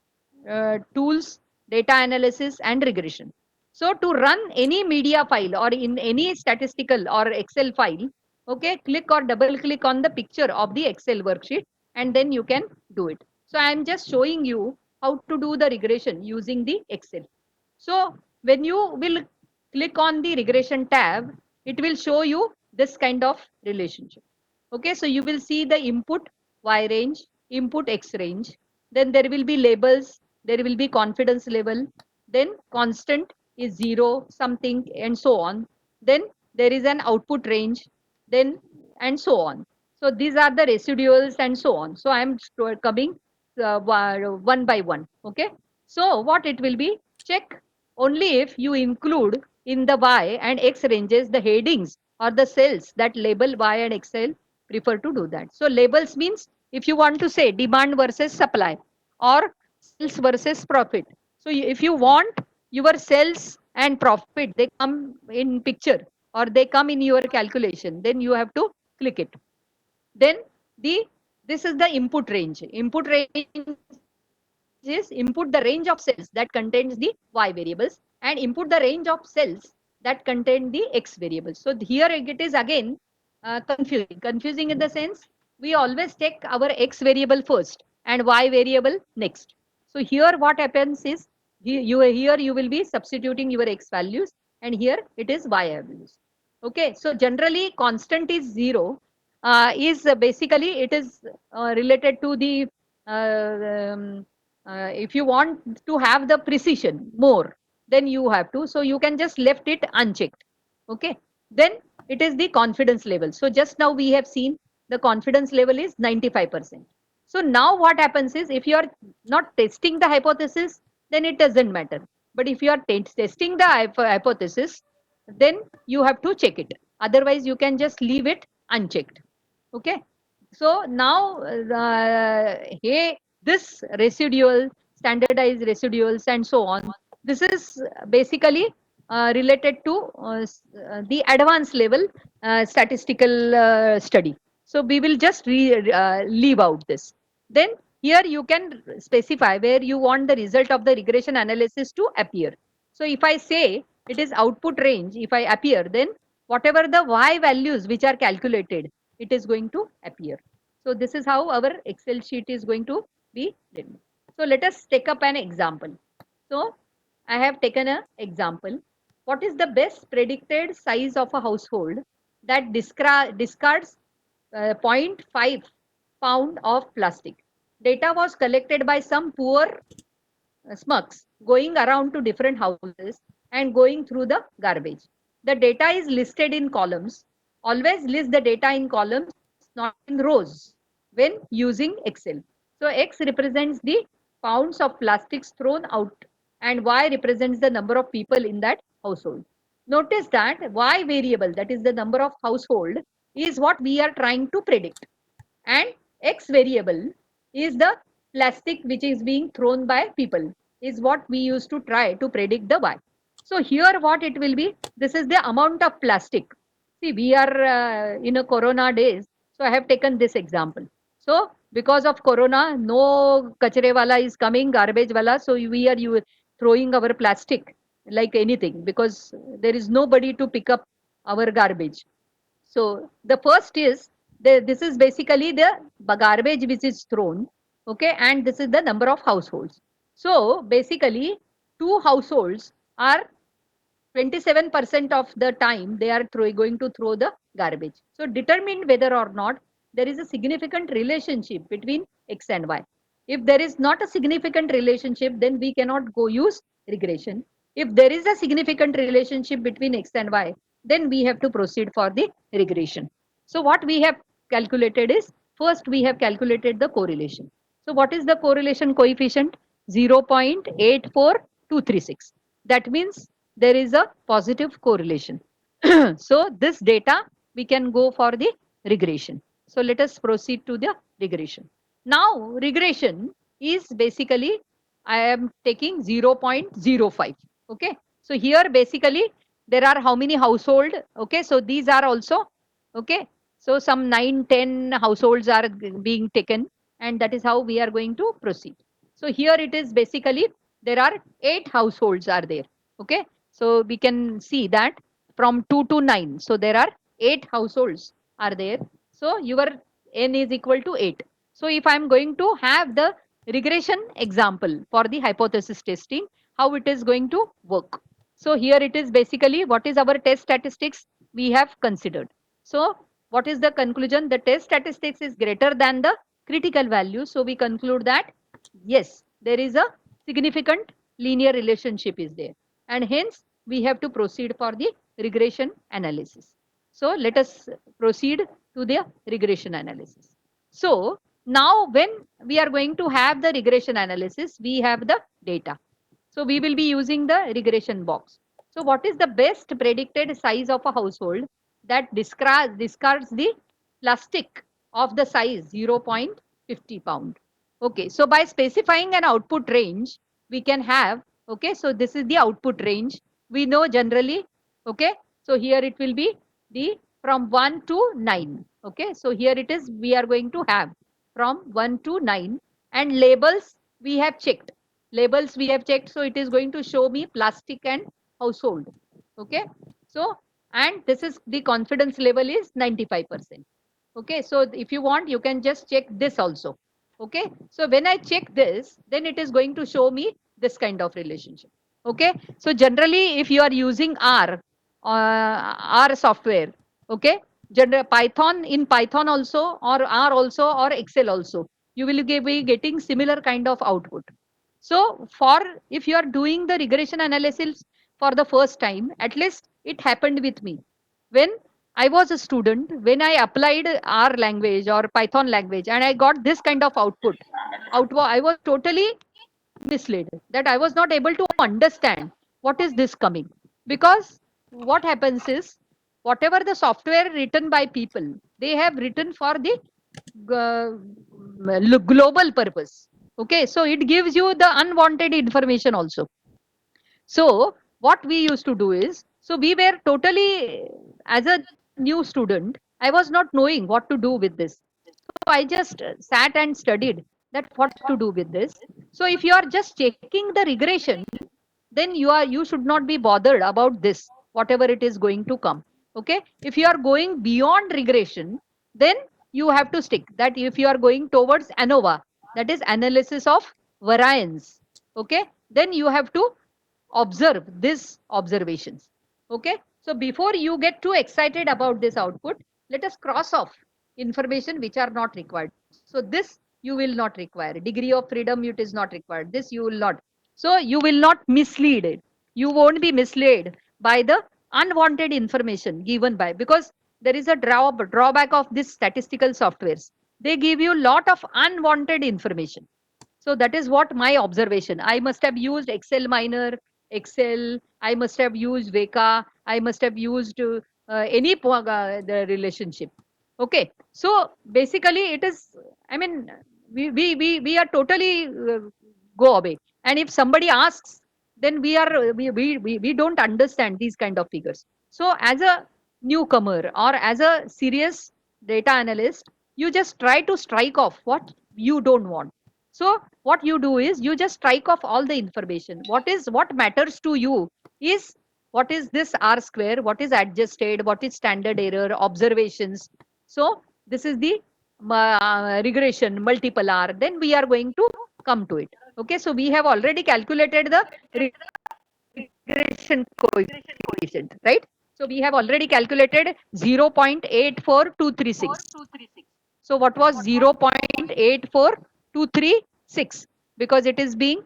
tools: data analysis and regression. So to run any media file or in any statistical or Excel file, okay, click or double click on the picture of the Excel worksheet and then you can do it. So I am just showing you how to do the regression using the Excel. So when you will click on the regression tab, it will show you this kind of relationship. Okay, so you will see the input Y range, input X range. Then there will be labels, there will be confidence level, then constant is 0, something, and so on. Then there is an output range, then and so on. So these are the residuals and so on. So I am coming one by one. Okay. So what it will be? Check only if you include in the Y and X ranges the headings or the cells that label Y and X cell, prefer to do that. So labels means if you want to say demand versus supply or sales versus profit. So if you want your sales and profit, they come in picture or they come in your calculation, then you have to click it. Then the this is the input range. Input range is input the range of cells that contains the Y variables and input the range of cells that contain the X variables. So here it is again confusing. Confusing in the sense we always take our X variable first and Y variable next. So here what happens is here you will be substituting your X values and here it is Y values. Okay, so generally constant is 0 is basically it is related to the if you want to have the precision more, then you have to. So you can just left it unchecked. Okay. Then it is the confidence level. So just now we have seen the confidence level is 95%. So now what happens is if you are not testing the hypothesis, then it doesn't matter. But if you are testing the hypothesis, then you have to check it. Otherwise, you can just leave it unchecked. Okay. So now hey, this residual, standardized residuals and so on, this is basically related to the advanced level statistical study. So we will just leave out this. Then here you can specify where you want the result of the regression analysis to appear. So if I say it is output range, if I appear, then whatever the Y values which are calculated, it is going to appear. So this is how our Excel sheet is going to be written. So let us take up an example. So I have taken an example. What is the best predicted size of a household that discards 0.5 pound of plastic? Data was collected by some poor smucks going around to different houses and going through the garbage. The data is listed in columns. Always list the data in columns, not in rows when using Excel. So X represents the pounds of plastics thrown out and Y represents the number of people in that household. Notice that Y variable, that is the number of household, is what we are trying to predict. And X variable is the plastic which is being thrown by people, is what we used to try to predict the Y. So here what it will be, this is the amount of plastic. See, we are in a corona days, so I have taken this example. So because of corona, no kachre wala is coming, garbage wala, so we are throwing our plastic like anything because there is nobody to pick up our garbage. So the first is this is basically the garbage which is thrown, okay, and this is the number of households. So basically, two households are 27% of the time they are going to throw the garbage. So determine whether or not there is a significant relationship between X and Y. If there is not a significant relationship, then we cannot go use regression. If there is a significant relationship between X and Y, then we have to proceed for the regression. So what we have calculated is, first we have calculated the correlation. So what is the correlation coefficient? 0.84236. That means there is a positive correlation. So this data we can go for the regression. So let us proceed to the regression. Now regression is basically I am taking 0.05. Okay. So here basically there are how many household? Okay. So these are also okay. So some 9-10 households are being taken and that is how we are going to proceed. So here it is basically there are 8 households are there. Okay. So we can see that from 2 to 9. So there are 8 households are there. So your n is equal to 8. So if I am going to have the regression example for the hypothesis testing, how it is going to work. So here it is basically what is our test statistics we have considered. So what is the conclusion? The test statistics is greater than the critical value. So we conclude that yes, there is a significant linear relationship is there, and hence we have to proceed for the regression analysis. So let us proceed to the regression analysis. So now when we are going to have the regression analysis, we have the data. So we will be using the regression box. So what is the best predicted size of a household that discards the plastic of the size 0.50 pound? Okay, so by specifying an output range, we can have, okay, so this is the output range. We know generally, okay, so here it will be the from 1 to 9. Okay, so here it is, we are going to have from 1 to 9, and labels we have checked. Labels we have checked, so it is going to show me plastic and household. Okay, so and this is the confidence level is 95%. Okay, so if you want, you can just check this also. Okay, so when I check this, then it is going to show me this kind of relationship. Okay, so generally if you are using R software, okay, Python, in Python also, or R also, or Excel also, you will be getting similar kind of output. So for if you are doing the regression analysis for the first time, at least it happened with me when I was a student, when I applied R language or Python language, and I got this kind of output. I was totally misled, that I was not able to understand what is this coming. Because what happens is, whatever the software written by people, they have written for the global purpose. Okay, so it gives you the unwanted information also. So what we used to do is, so we were totally, as a new student, I was not knowing what to do with this. So I just sat and studied that what to do with this. So if you are just checking the regression, then you should not be bothered about this, whatever it is going to come. Okay, if you are going beyond regression, then you have to stick that. If you are going towards ANOVA, that is analysis of variance, okay, then you have to observe these observations. Okay, so before you get too excited about this output, let us cross off information which are not required. So this you will not require. Degree of freedom, it is not required. This you will not. So you will not mislead it. You won't be misled by the unwanted information given by, because there is a drawback of this statistical softwares. They give you lot of unwanted information. So that is what my observation. I must have used Excel Miner, Excel. I must have used Veka. I must have used any the relationship. Okay. So basically, it is. I mean, we are totally go away. And if somebody asks, then we don't understand these kind of figures. So as a newcomer or as a serious data analyst, you just try to strike off what you don't want. So what you do is you just strike off all the information. What matters to you is what is this R square, what is adjusted, what is standard error, observations. So this is the regression, multiple R. Then we are going to come to it. Okay, so we have already calculated the regression coefficient, right? So we have already calculated 0.84236. So what was 0.84236? Because it is being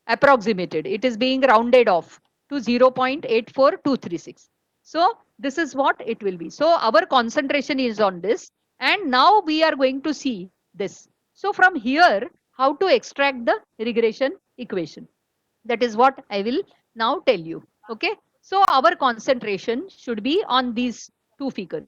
approximated. It is being rounded off to 0.84236. So this is what it will be. So our concentration is on this. And now we are going to see this. So from here, how to extract the regression equation. That is what I will now tell you. Okay. So our concentration should be on these two figures,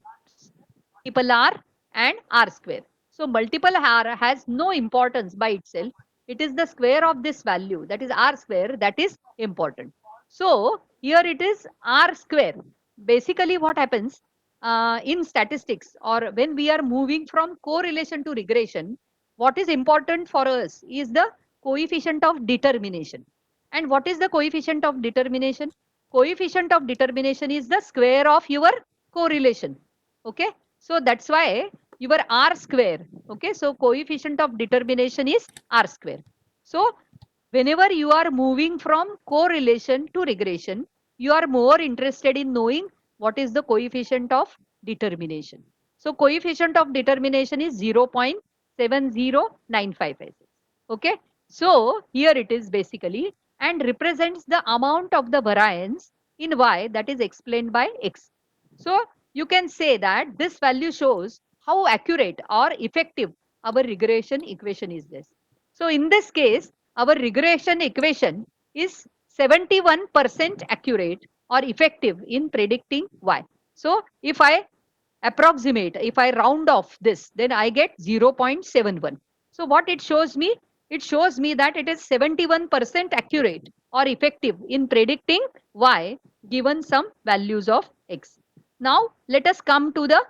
multiple R and R square. So multiple R has no importance by itself. It is the square of this value, that is R square, that is important. So here it is R square. Basically what happens in statistics, or when we are moving from correlation to regression, what is important for us is the coefficient of determination. And what is the coefficient of determination? Coefficient of determination is the square of your correlation. Okay, so that's why your R square. Okay, so coefficient of determination is R square. So whenever you are moving from correlation to regression, you are more interested in knowing what is the coefficient of determination. So coefficient of determination is 0.7095. Okay. So here it is basically and represents the amount of the variance in y that is explained by x. So you can say that this value shows how accurate or effective our regression equation is this. So in this case, our regression equation is 71% accurate or effective in predicting y. So if I approximate, if I round off this, then I get 0.71. So what it shows me? It shows me that it is 71% accurate or effective in predicting y given some values of x. Now let us come to the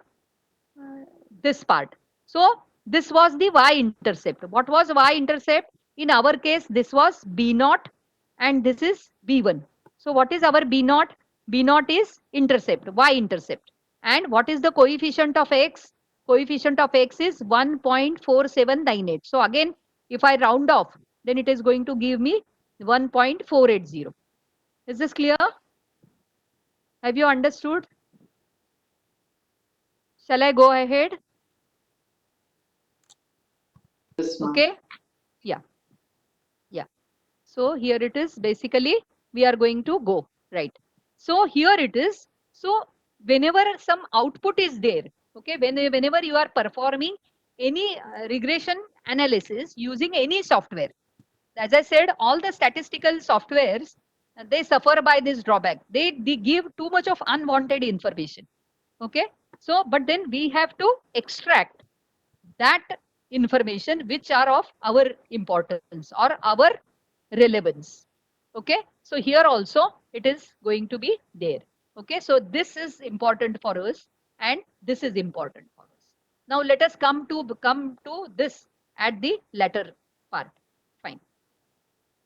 this part. So this was the y-intercept. What was y-intercept? In our case, this was b naught and this is b1. So what is our b naught? B naught is intercept, y-intercept. And what is the coefficient of x? Coefficient of x is 1.4798. So again, if I round off, then it is going to give me 1.480. Is this clear? Have you understood? Shall I go ahead? Yes, ma'am. Okay. Yeah. Yeah. So here it is. Basically, we are going to go, right? So here it is. So whenever some output is there, okay, whenever you are performing any regression analysis using any software, as I said, all the statistical softwares, they suffer by this drawback. They give too much of unwanted information. Okay. So, but then we have to extract that information which are of our importance or our relevance. Okay. So here also it is going to be there. Okay. So this is important for us and this is important for us. Now let us come to this at the latter part. Fine.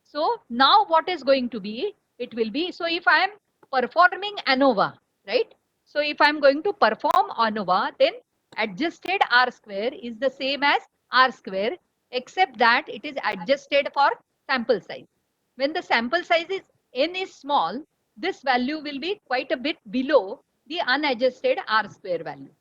So now what is going to be? It will be, so if I am performing ANOVA, right? So if I am going to perform ANOVA, then adjusted R square is the same as R square, except that it is adjusted for sample size. When the sample size is n is small, this value will be quite a bit below the unadjusted R square value.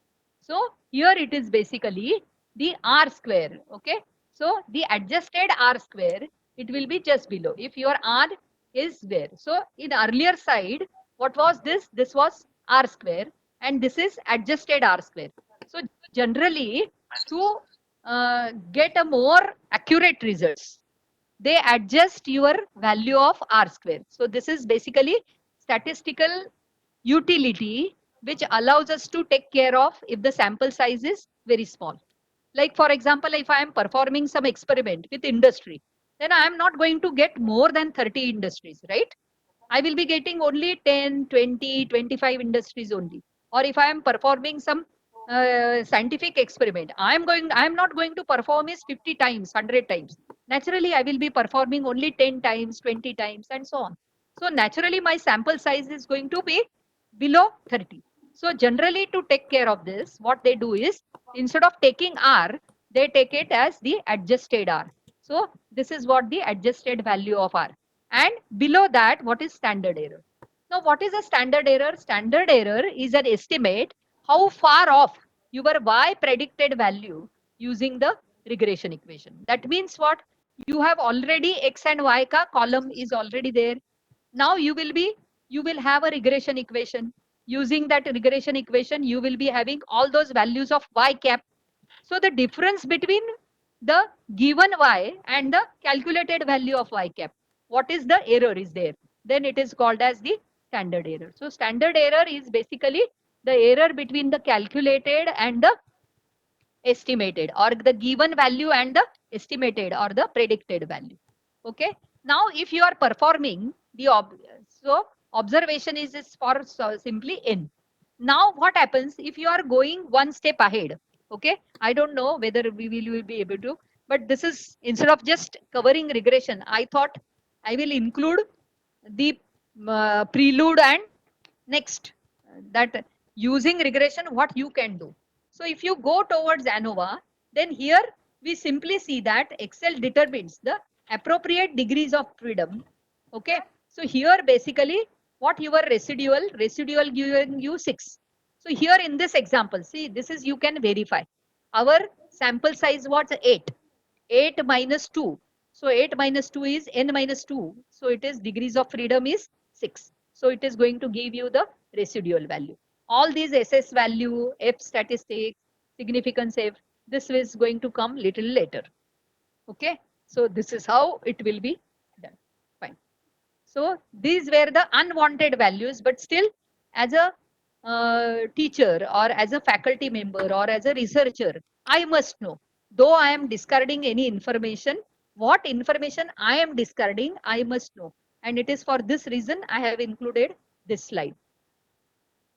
So here it is basically the R square. Okay. So the adjusted R square, it will be just below if your R is there. So in earlier side, what was this? This was R square and this is adjusted R square. So generally to get a more accurate results, they adjust your value of R square. So this is basically statistical utility which allows us to take care of if the sample size is very small. Like for example, if I am performing some experiment with industry, then I am not going to get more than 30 industries, right? I will be getting only 10, 20, 25 industries only. Or if I am performing some scientific experiment, I am not going to perform is 50 times, 100 times. Naturally, I will be performing only 10 times, 20 times and so on. So naturally, my sample size is going to be below 30. So generally to take care of this, what they do is instead of taking R, they take it as the adjusted R. So this is what the adjusted value of R. And below that, what is standard error? Now, what is a standard error? Standard error is an estimate how far off your y predicted value using the regression equation. That means what? You have already x and y ka column is already there. Now you will have a regression equation. Using that regression equation, you will be having all those values of y cap. So the difference between the given y and the calculated value of y cap, what is the error is there? Then it is called as the standard error. So standard error is basically the error between the calculated and the estimated, or the given value and the estimated or the predicted value. Okay. Now if you are performing the observation is for simply n. Now what happens if you are going one step ahead? Okay. I don't know whether we will be able to, but this is instead of just covering regression, I thought I will include the prelude and next, that using regression what you can do. So if you go towards ANOVA, then here we simply see that Excel determines the appropriate degrees of freedom. Okay. So here basically what your residual giving you 6. So here in this example, see, this is, you can verify. Our sample size was 8. 8 minus 2. So 8 minus 2 is n minus 2. So it is degrees of freedom is 6. So it is going to give you the residual value. All these SS value, F statistics, significance F, this is going to come little later. Okay. So this is how it will be done. Fine. So these were the unwanted values, but still as a teacher or as a faculty member or as a researcher, I must know, though I am discarding any information, what information I am discarding, I must know. And it is for this reason I have included this slide.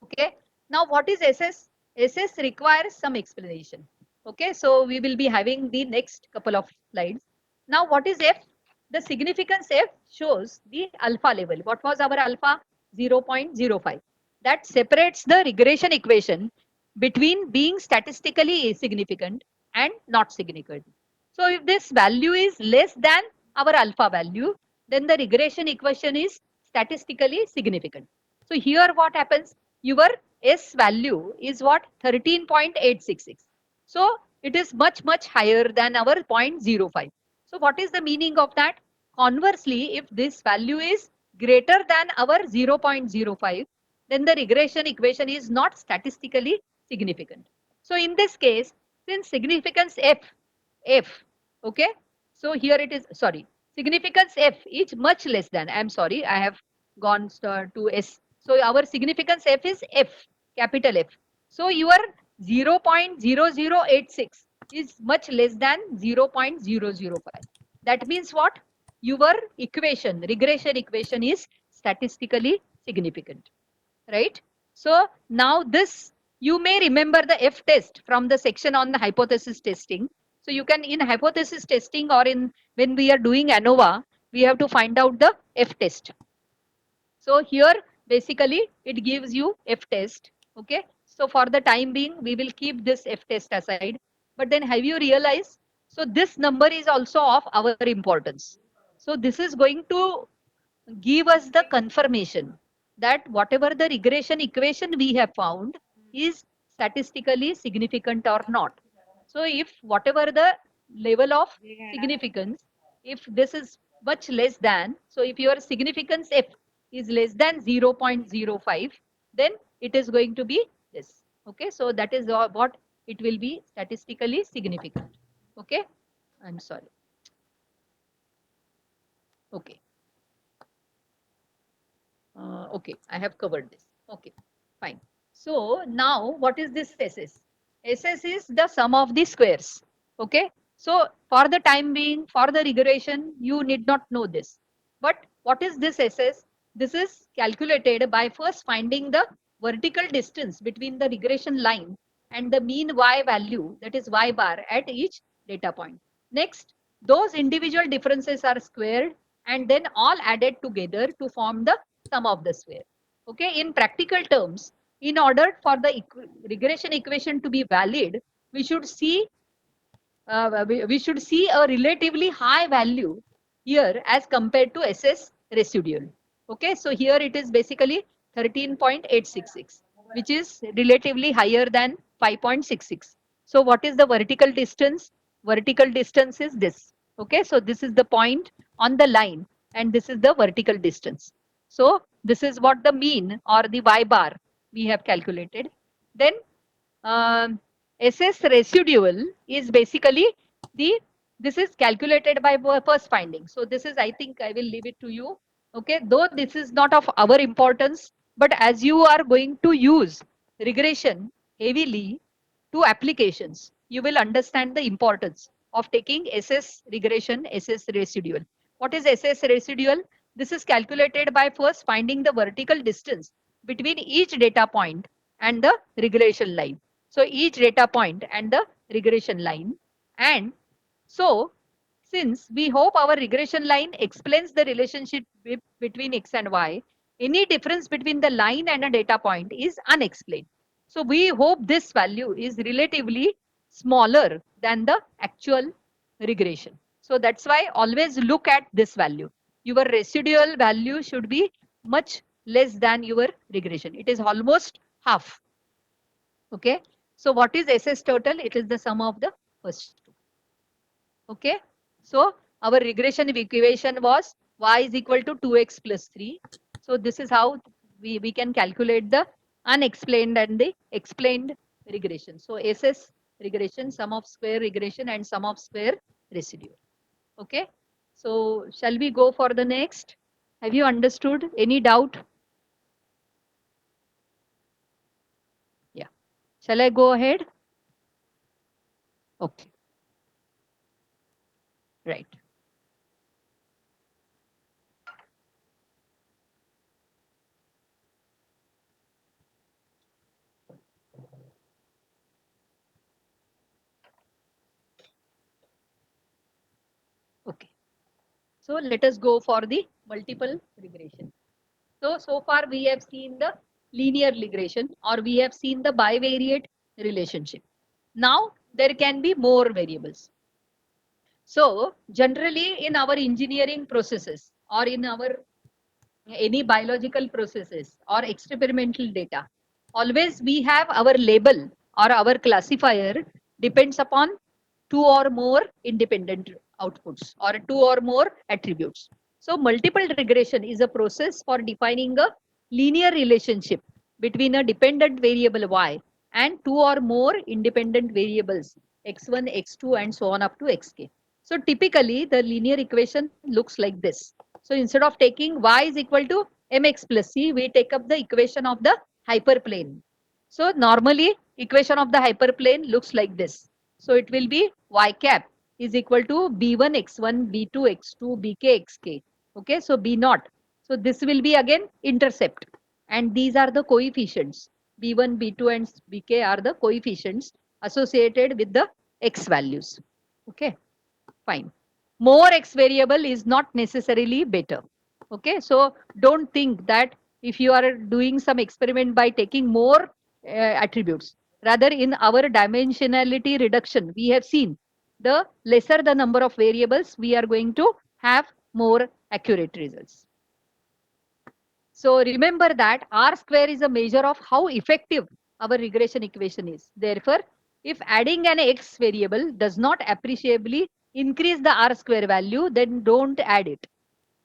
Okay. Now what is SS? SS requires some explanation. Okay. So we will be having the next couple of slides. Now what is F? The significance F shows the alpha level. What was our alpha? 0.05. That separates the regression equation between being statistically significant and not significant. So if this value is less than our alpha value, then the regression equation is statistically significant. So here what happens? Your S value is what? 13.866. So it is much, much higher than our 0.05. So what is the meaning of that? Conversely, if this value is greater than our 0.05, then the regression equation is not statistically significant. So in this case, since significance F, okay, so here it is, sorry, significance F is much less than, I'm sorry, I have gone to S. So our significance F is F, capital F. So your 0.0086 is much less than 0.005. That means what? Your equation, regression equation is statistically significant, right? So now this, you may remember the F test from the section on the hypothesis testing. So you can, in hypothesis testing or in when we are doing ANOVA, we have to find out the F test. So here basically it gives you F test. Okay. So for the time being, we will keep this F test aside. But then have you realized? So this number is also of our importance. So this is going to give us the confirmation that whatever the regression equation we have found is statistically significant or not. So if whatever the level of significance, if this is much less than, so if your significance F is less than 0.05, then it is going to be this. Okay, so that is what it will be statistically significant. Okay, I'm sorry. Okay. Okay, I have covered this. Okay, fine. So now what is this SS? SS is the sum of the squares. Okay, so for the time being, for the regression, you need not know this. But what is this SS? This is calculated by first finding the vertical distance between the regression line and the mean Y value, that is Y bar, at each data point. Next, those individual differences are squared and then all added together to form the sum of the square. Okay, in practical terms, in order for the regression equation to be valid, we should see we should see a relatively high value here as compared to SS residual. Okay, so here it is basically 13.866, which is relatively higher than 5.66. So what is the vertical distance? Vertical distance is this. Okay, so this is the point on the line and this is the vertical distance. So this is what the mean or the Y bar we have calculated. Then SS residual is basically this is calculated by first finding. So this is, I think I will leave it to you. Okay, though this is not of our importance, but as you are going to use regression heavily to applications, you will understand the importance of taking SS regression, SS residual. What is SS residual? This is calculated by first finding the vertical distance between each data point and the regression line. So each data point and the regression line. And so since we hope our regression line explains the relationship between X and Y, any difference between the line and a data point is unexplained. So we hope this value is relatively smaller than the actual regression. So that's why always look at this value. Your residual value should be much less than your regression. It is almost half. Okay. So what is SS total? It is the sum of the first two. Okay. So our regression equation was y is equal to 2x plus 3. So this is how we can calculate the unexplained and the explained regression. So SS regression, sum of square regression and sum of square residue. Okay. So shall we go for the next? Have you understood? Any doubt? Yeah. Shall I go ahead? Okay. Right. Okay. So let us go for the multiple regression. So far we have seen the linear regression or we have seen the bivariate relationship. Now there can be more variables. So generally in our engineering processes or in our any biological processes or experimental data, always we have our label or our classifier depends upon two or more independent outputs or two or more attributes. So multiple regression is a process for defining a linear relationship between a dependent variable y and two or more independent variables x1, x2 and so on up to xk. So typically the linear equation looks like this. So instead of taking y is equal to mx plus c, we take up the equation of the hyperplane. So normally equation of the hyperplane looks like this. So it will be y cap is equal to b1 x1, b2 x2, bk xk. Okay, so b naught. So this will be again intercept. And these are the coefficients. b1, b2 and bk are the coefficients associated with the x values. Okay, fine. More x variable is not necessarily better. Okay, so don't think that if you are doing some experiment by taking more attributes, rather in our dimensionality reduction, we have seen the lesser the number of variables, we are going to have more accurate results. So remember that R square is a measure of how effective our regression equation is. Therefore, if adding an X variable does not appreciably increase the R square value, then don't add it.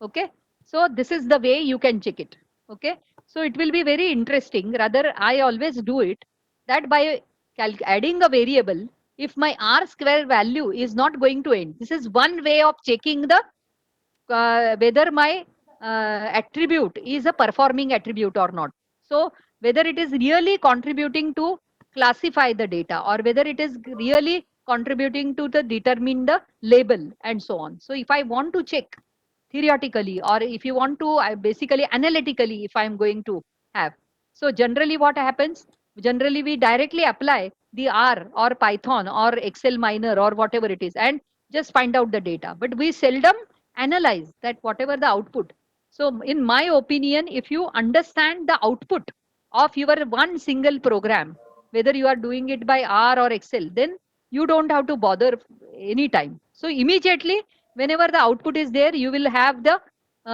Okay. So this is the way you can check it. Okay. So it will be very interesting. Rather, I always do it that by adding a variable, if my R square value is not going to end, this is one way of checking the whether my attribute is a performing attribute or not. So whether it is really contributing to classify the data or whether it is really contributing to the determine the label and so on. So if I want to check theoretically or if you want to basically analytically if I am going to have. So generally what happens? Generally we directly apply the R or Python or Excel miner or whatever it is and just find out the data. But we seldom analyze that whatever the output. So in my opinion, if you understand the output of your one single program, whether you are doing it by R or Excel, then you don't have to bother anytime. So immediately, whenever the output is there, you will have the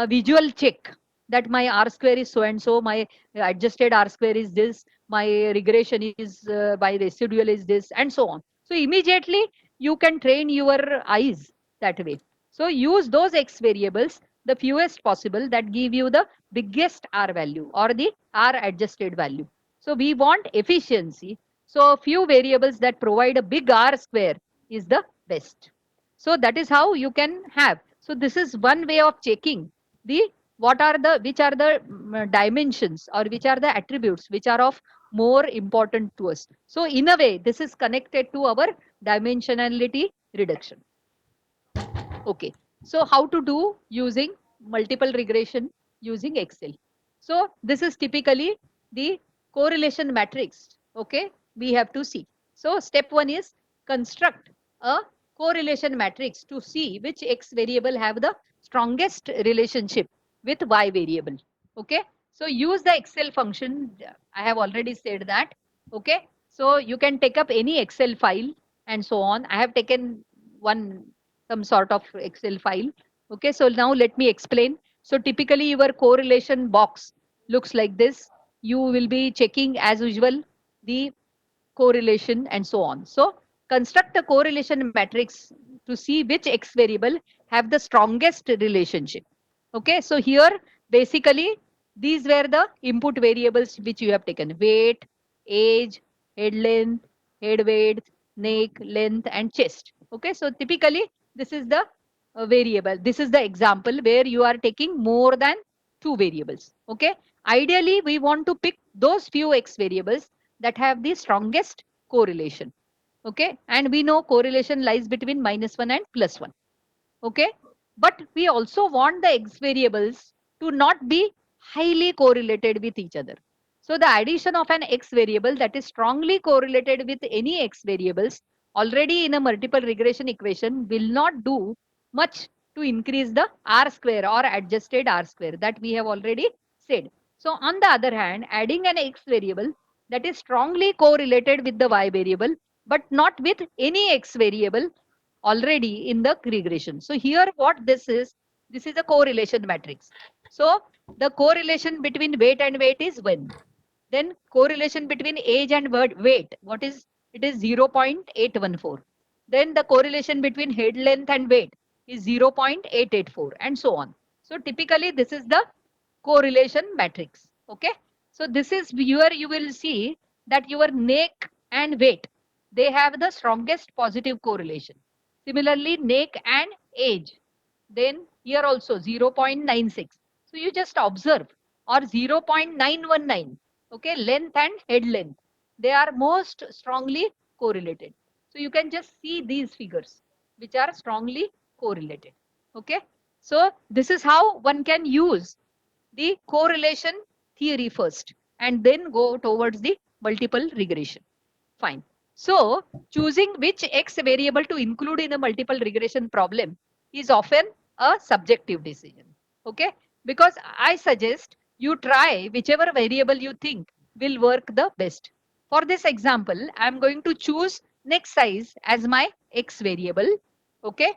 visual check that my R square is so and so, my adjusted R square is this, my regression is by residual is this, and so on. So immediately you can train your eyes that way. So use those X variables, the fewest possible that give you the biggest R value or the R adjusted value. So we want efficiency. So few variables that provide a big R square is the best. So that is how you can have. So this is one way of checking the which are the dimensions or which are the attributes which are of more important to us. So in a way, this is connected to our dimensionality reduction. Okay. So how to do using multiple regression using Excel. So this is typically the correlation matrix. Okay. We have to see. So step one is construct a correlation matrix to see which X variable have the strongest relationship with Y variable. Okay. So use the Excel function. I have already said that. Okay. So you can take up any Excel file and so on. I have taken some sort of Excel file. Okay, so now let me explain. So typically your correlation box looks like this. You will be checking as usual the correlation, and so on. So construct a correlation matrix to see which X variable have the strongest relationship. Okay, so here basically these were the input variables which you have taken: weight, age, head length, head width, neck length, and chest. Okay, so typically this is the variable. This is the example where you are taking more than two variables. Okay, ideally we want to pick those few X variables that have the strongest correlation. Okay, and we know correlation lies between -1 and +1. Okay, but we also want the X variables to not be highly correlated with each other. So the addition of an X variable that is strongly correlated with any X variables already in a multiple regression equation will not do much to increase the R square or adjusted R square that we have already said. So on the other hand, adding an X variable that is strongly correlated with the Y variable but not with any X variable already in the regression. So here what this is a correlation matrix. So the correlation between weight and weight is 1. Then correlation between age and weight, what is it is 0.814. Then the correlation between head length and weight is 0.884 and so on. So typically this is the correlation matrix. Okay. So this is here you will see that your neck and weight, they have the strongest positive correlation. Similarly, neck and age. Then here also 0.96. So you just observe, or 0.919. Okay, length and head length. They are most strongly correlated. So you can just see these figures which are strongly correlated. Okay. So this is how one can use the correlation theory first and then go towards the multiple regression. Fine. So choosing which X variable to include in a multiple regression problem is often a subjective decision. Okay. Because I suggest you try whichever variable you think will work the best. For this example, I am going to choose neck size as my X variable. Okay.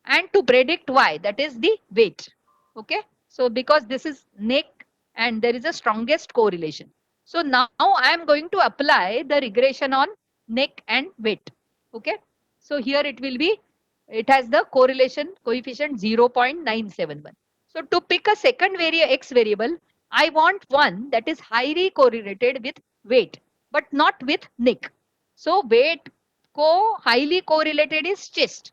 And to predict Y, that is the weight. Okay. So because this is neck and there is a strongest correlation. So now I am going to apply the regression on neck and weight. Okay. So here it has the correlation coefficient 0.971. So to pick a second X variable, I want one that is highly correlated with weight, but not with neck. So weight highly correlated is chest.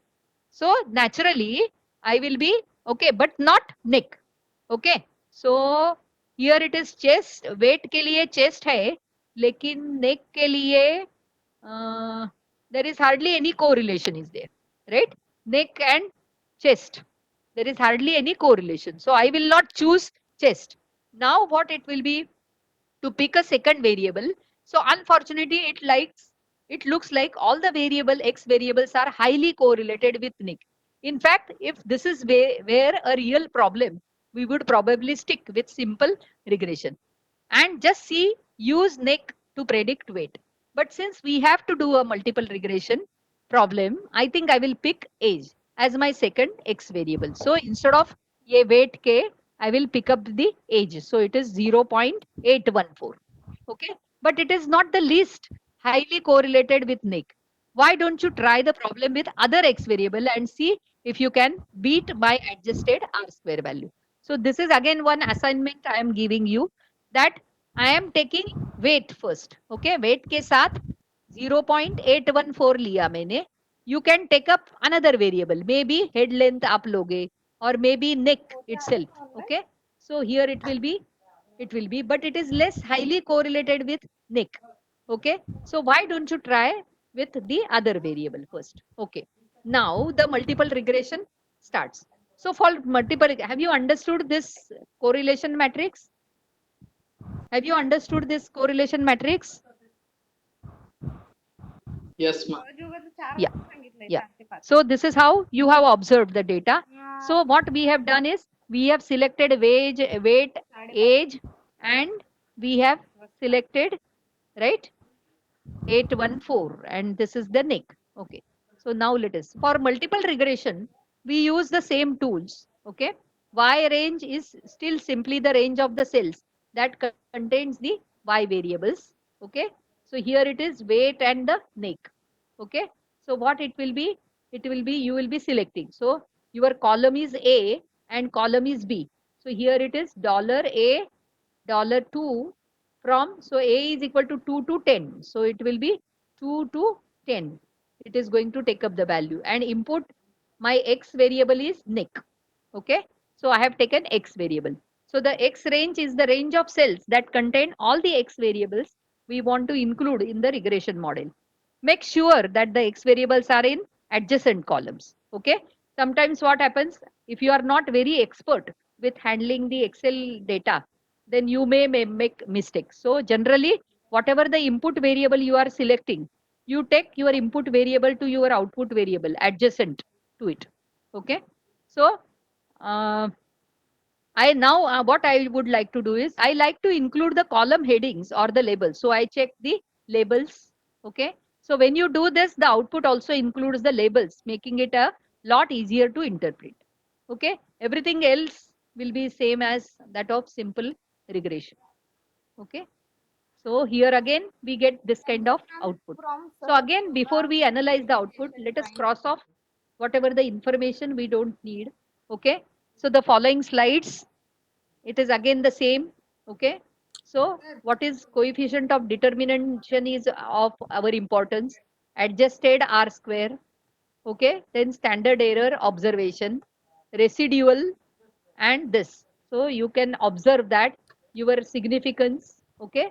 So naturally I will be okay, but not neck. Okay. So here it is chest. weight के लिए chest है, लेकिन neck के लिए there is hardly any correlation is there, right? Neck and chest, there is hardly any correlation. So I will not choose chest. Now what it will be to pick a second variable. So unfortunately it looks like all the X variables are highly correlated with neck. In fact, if this is where a real problem, we would probably stick with simple regression and just use neck to predict weight. But since we have to do a multiple regression problem, I think I will pick age as my second X variable. So instead of weight K, I will pick up the age. So it is 0.814. Okay. But it is not the least highly correlated with neck. Why don't you try the problem with other X variable and see if you can beat my adjusted R square value. So this is again one assignment I am giving you, that I am taking weight first. Okay. Weight के साथ 0.814 लिया मैंने. You can take up another variable. Maybe head length आप लोगे, or maybe neck itself. Okay. So here it will be, but it is less highly correlated with neck. Okay. So why don't you try with the other variable first? Okay. Now the multiple regression starts. So for multiple, have you understood this correlation matrix? Have you understood this correlation matrix? Yes, ma'am. Yeah. Yeah. So this is how you have observed the data. So what we have done is we have selected weight, age, and we have selected, right, 814, and this is the neck. Okay. So now let us, for multiple regression, we use the same tools. Okay. Y range is still simply the range of the cells that contains the Y variables. Okay. So here it is weight and the neck. Okay. So what it will be? It will be, you will be selecting. So your column is A and column is B. So here it is $A, $2 from, so A is equal to 2 to 10. So it will be 2 to 10. It is going to take up the value and input my X variable is neck. Okay. So I have taken X variable. So the X range is the range of cells that contain all the X variables we want to include in the regression model. Make sure that the X variables are in adjacent columns. Okay. Sometimes what happens, if you are not very expert with handling the Excel data, then you may make mistakes. So generally, whatever the input variable you are selecting, you take your input variable to your output variable adjacent to it. Okay. So I now what I would like to do is I like to include the column headings or the labels. So I check the labels. Okay. So when you do this, the output also includes the labels, making it a lot easier to interpret. Okay. Everything else will be same as that of simple regression. Okay. So here again, we get this kind of output. So again, before we analyze the output, let us cross off whatever the information we don't need. Okay. So the following slides, it is again the same. Okay. So what is coefficient of determination is of our importance. Adjusted R square. Okay. Then standard error observation, residual, and this. So you can observe that your significance. Okay.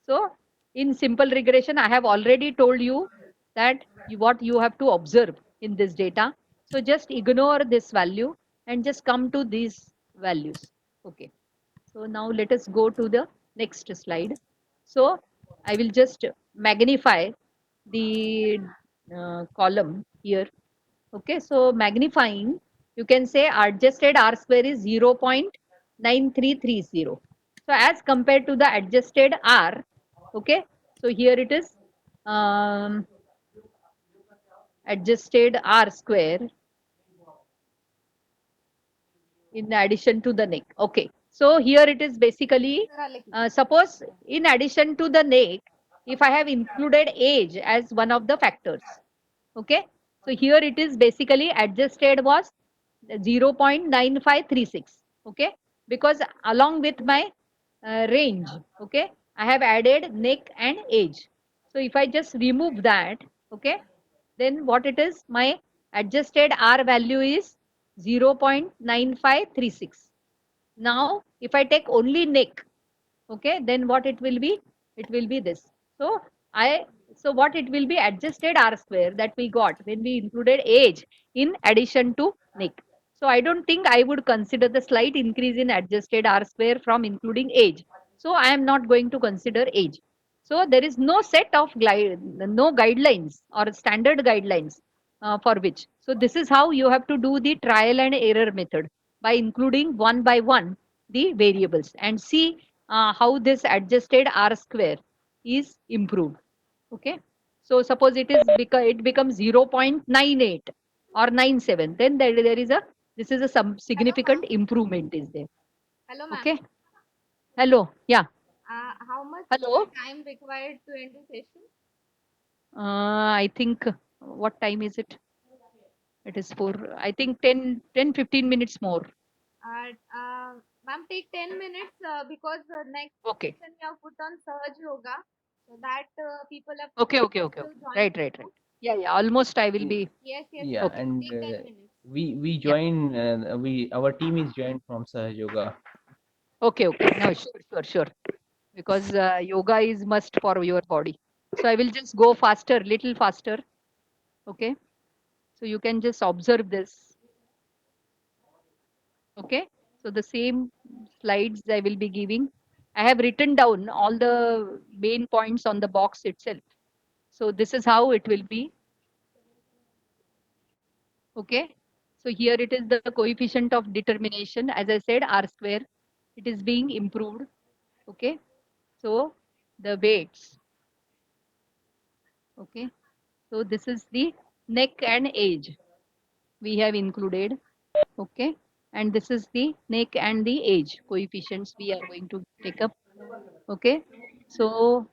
So in simple regression, I have already told you that what you have to observe in this data. So just ignore this value and just come to these values. Okay. So now let us go to the next slide. So I will just magnify the column here. Okay, so magnifying, you can say adjusted R square is 0.9330. So as compared to the adjusted R, okay, so here it is adjusted R square in addition to the neck. Okay, so here it is basically, suppose in addition to the neck, if I have included age as one of the factors. Okay, so here it is basically adjusted was 0.9536. Okay, because along with my range, okay, I have added neck and age. So if I just remove that, okay, then what it is, my adjusted R value is 0.9536. Now if I take only neck, okay, then what it will be, it will be this. So so what it will be, adjusted R square that we got when we included age in addition to neck. So I don't think I would consider the slight increase in adjusted R square from including age. So I am not going to consider age. So there is no set of no guidelines or standard guidelines for which. So this is how you have to do the trial and error method, by including one by one the variables and see how this adjusted R square is improved. Okay. So suppose it is because it becomes 0.98 or 97, then there is a, this is a some significant improvement is there. Hello, ma'am. Okay. Hello. Yeah. How much Hello. time required to end the session? I think, what time is it? It is for, I think 15 minutes more. Ma'am, take 10 minutes because next Okay. session you have put on Sahaj Yoga, so that people have Okay. to join. Right. Yeah. Almost I will be. Yes. Yeah, Okay. and Take 10 minutes. we join our team is joined from Sahaj Yoga. Okay. No, sure. Because yoga is must for your body. So I will just go faster, little faster. Okay. So you can just observe this. Okay. So the same slides I will be giving. I have written down all the main points on the box itself. So this is how it will be. Okay. So here it is the coefficient of determination. As I said, R square. It is being improved. Okay. So the weights. Okay. So this is the neck and age we have included. Okay. And this is the neck and the age coefficients we are going to take up. Okay. So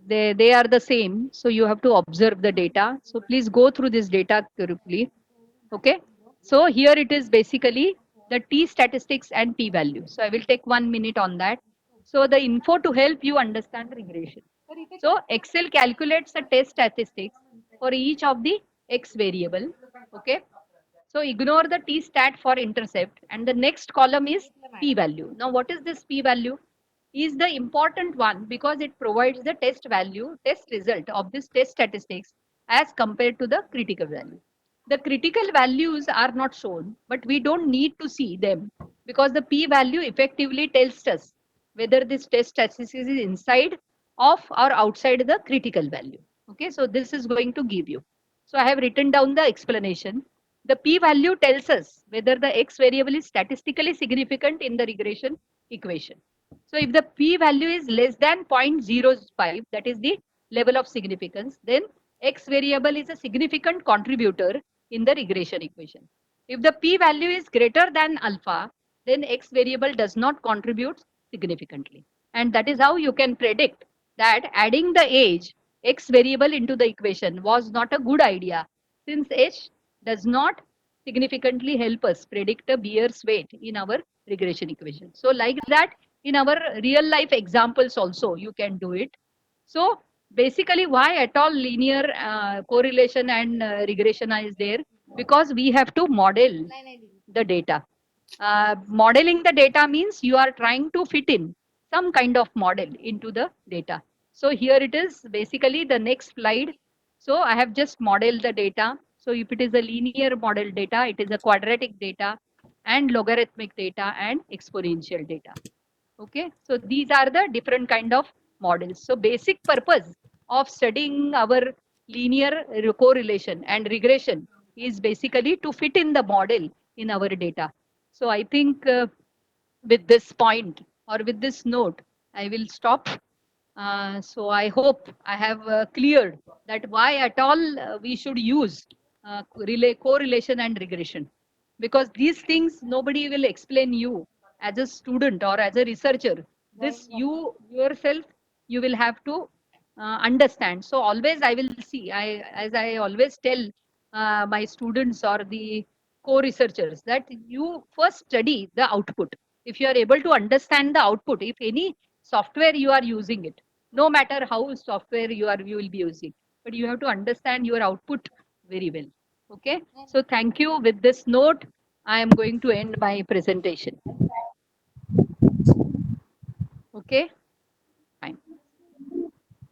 they are the same. So you have to observe the data. So please go through this data carefully. Okay. So here it is basically the T statistics and P value. So I will take 1 minute on that. So the info to help you understand regression. So Excel calculates the test statistics for each of the X variable. Okay. So ignore the T stat for intercept, and the next column is P value. Now what is this P value? Is the important one because it provides the test value, test result of this test statistics as compared to the critical value. The critical values are not shown, but we don't need to see them because the P value effectively tells us whether this test statistics is inside of or outside the critical value. Okay, so this is going to give you. So I have written down the explanation. The P value tells us whether the X variable is statistically significant in the regression equation. So if the P value is less than 0.05, that is the level of significance, then X variable is a significant contributor in the regression equation. If the P value is greater than alpha, then X variable does not contribute significantly. And that is how you can predict that adding the age X variable into the equation was not a good idea, since H does not significantly help us predict a Beer's weight in our regression equation. So like that, in our real life examples also, you can do it. So basically, why at all linear correlation and regression is there? Because we have to model the data. Modeling the data means you are trying to fit in some kind of model into the data. So here it is basically the next slide. So I have just modeled the data. So if it is a linear model data, it is a quadratic data and logarithmic data and exponential data. Okay, so these are the different kind of models. So basic purpose of studying our linear correlation and regression is basically to fit in the model in our data. So I think with this point or with this note, I will stop. So I hope I have cleared that why at all we should use correlation and regression, because these things nobody will explain you as a student or as a researcher. This you yourself you will have to understand. So always I will see, as I always tell my students or the co-researchers, that you first study the output. If you are able to understand the output, if any software you are using it, no matter how software you will be using, but you have to understand your output very well. Okay, so thank you. With this note, I am going to end my presentation. Okay, fine.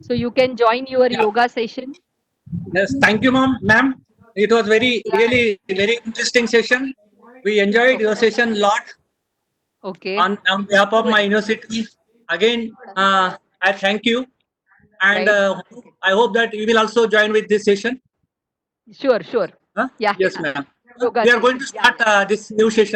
So you can join your yoga session. Yes, thank you, ma'am. It was really very interesting session. We enjoyed your session a lot. Okay. On behalf of my university, again, I thank you, and I hope that you will also join with this session. Sure. Huh? Yeah. Yes, ma'am. Yoga We are going to session. start this new session.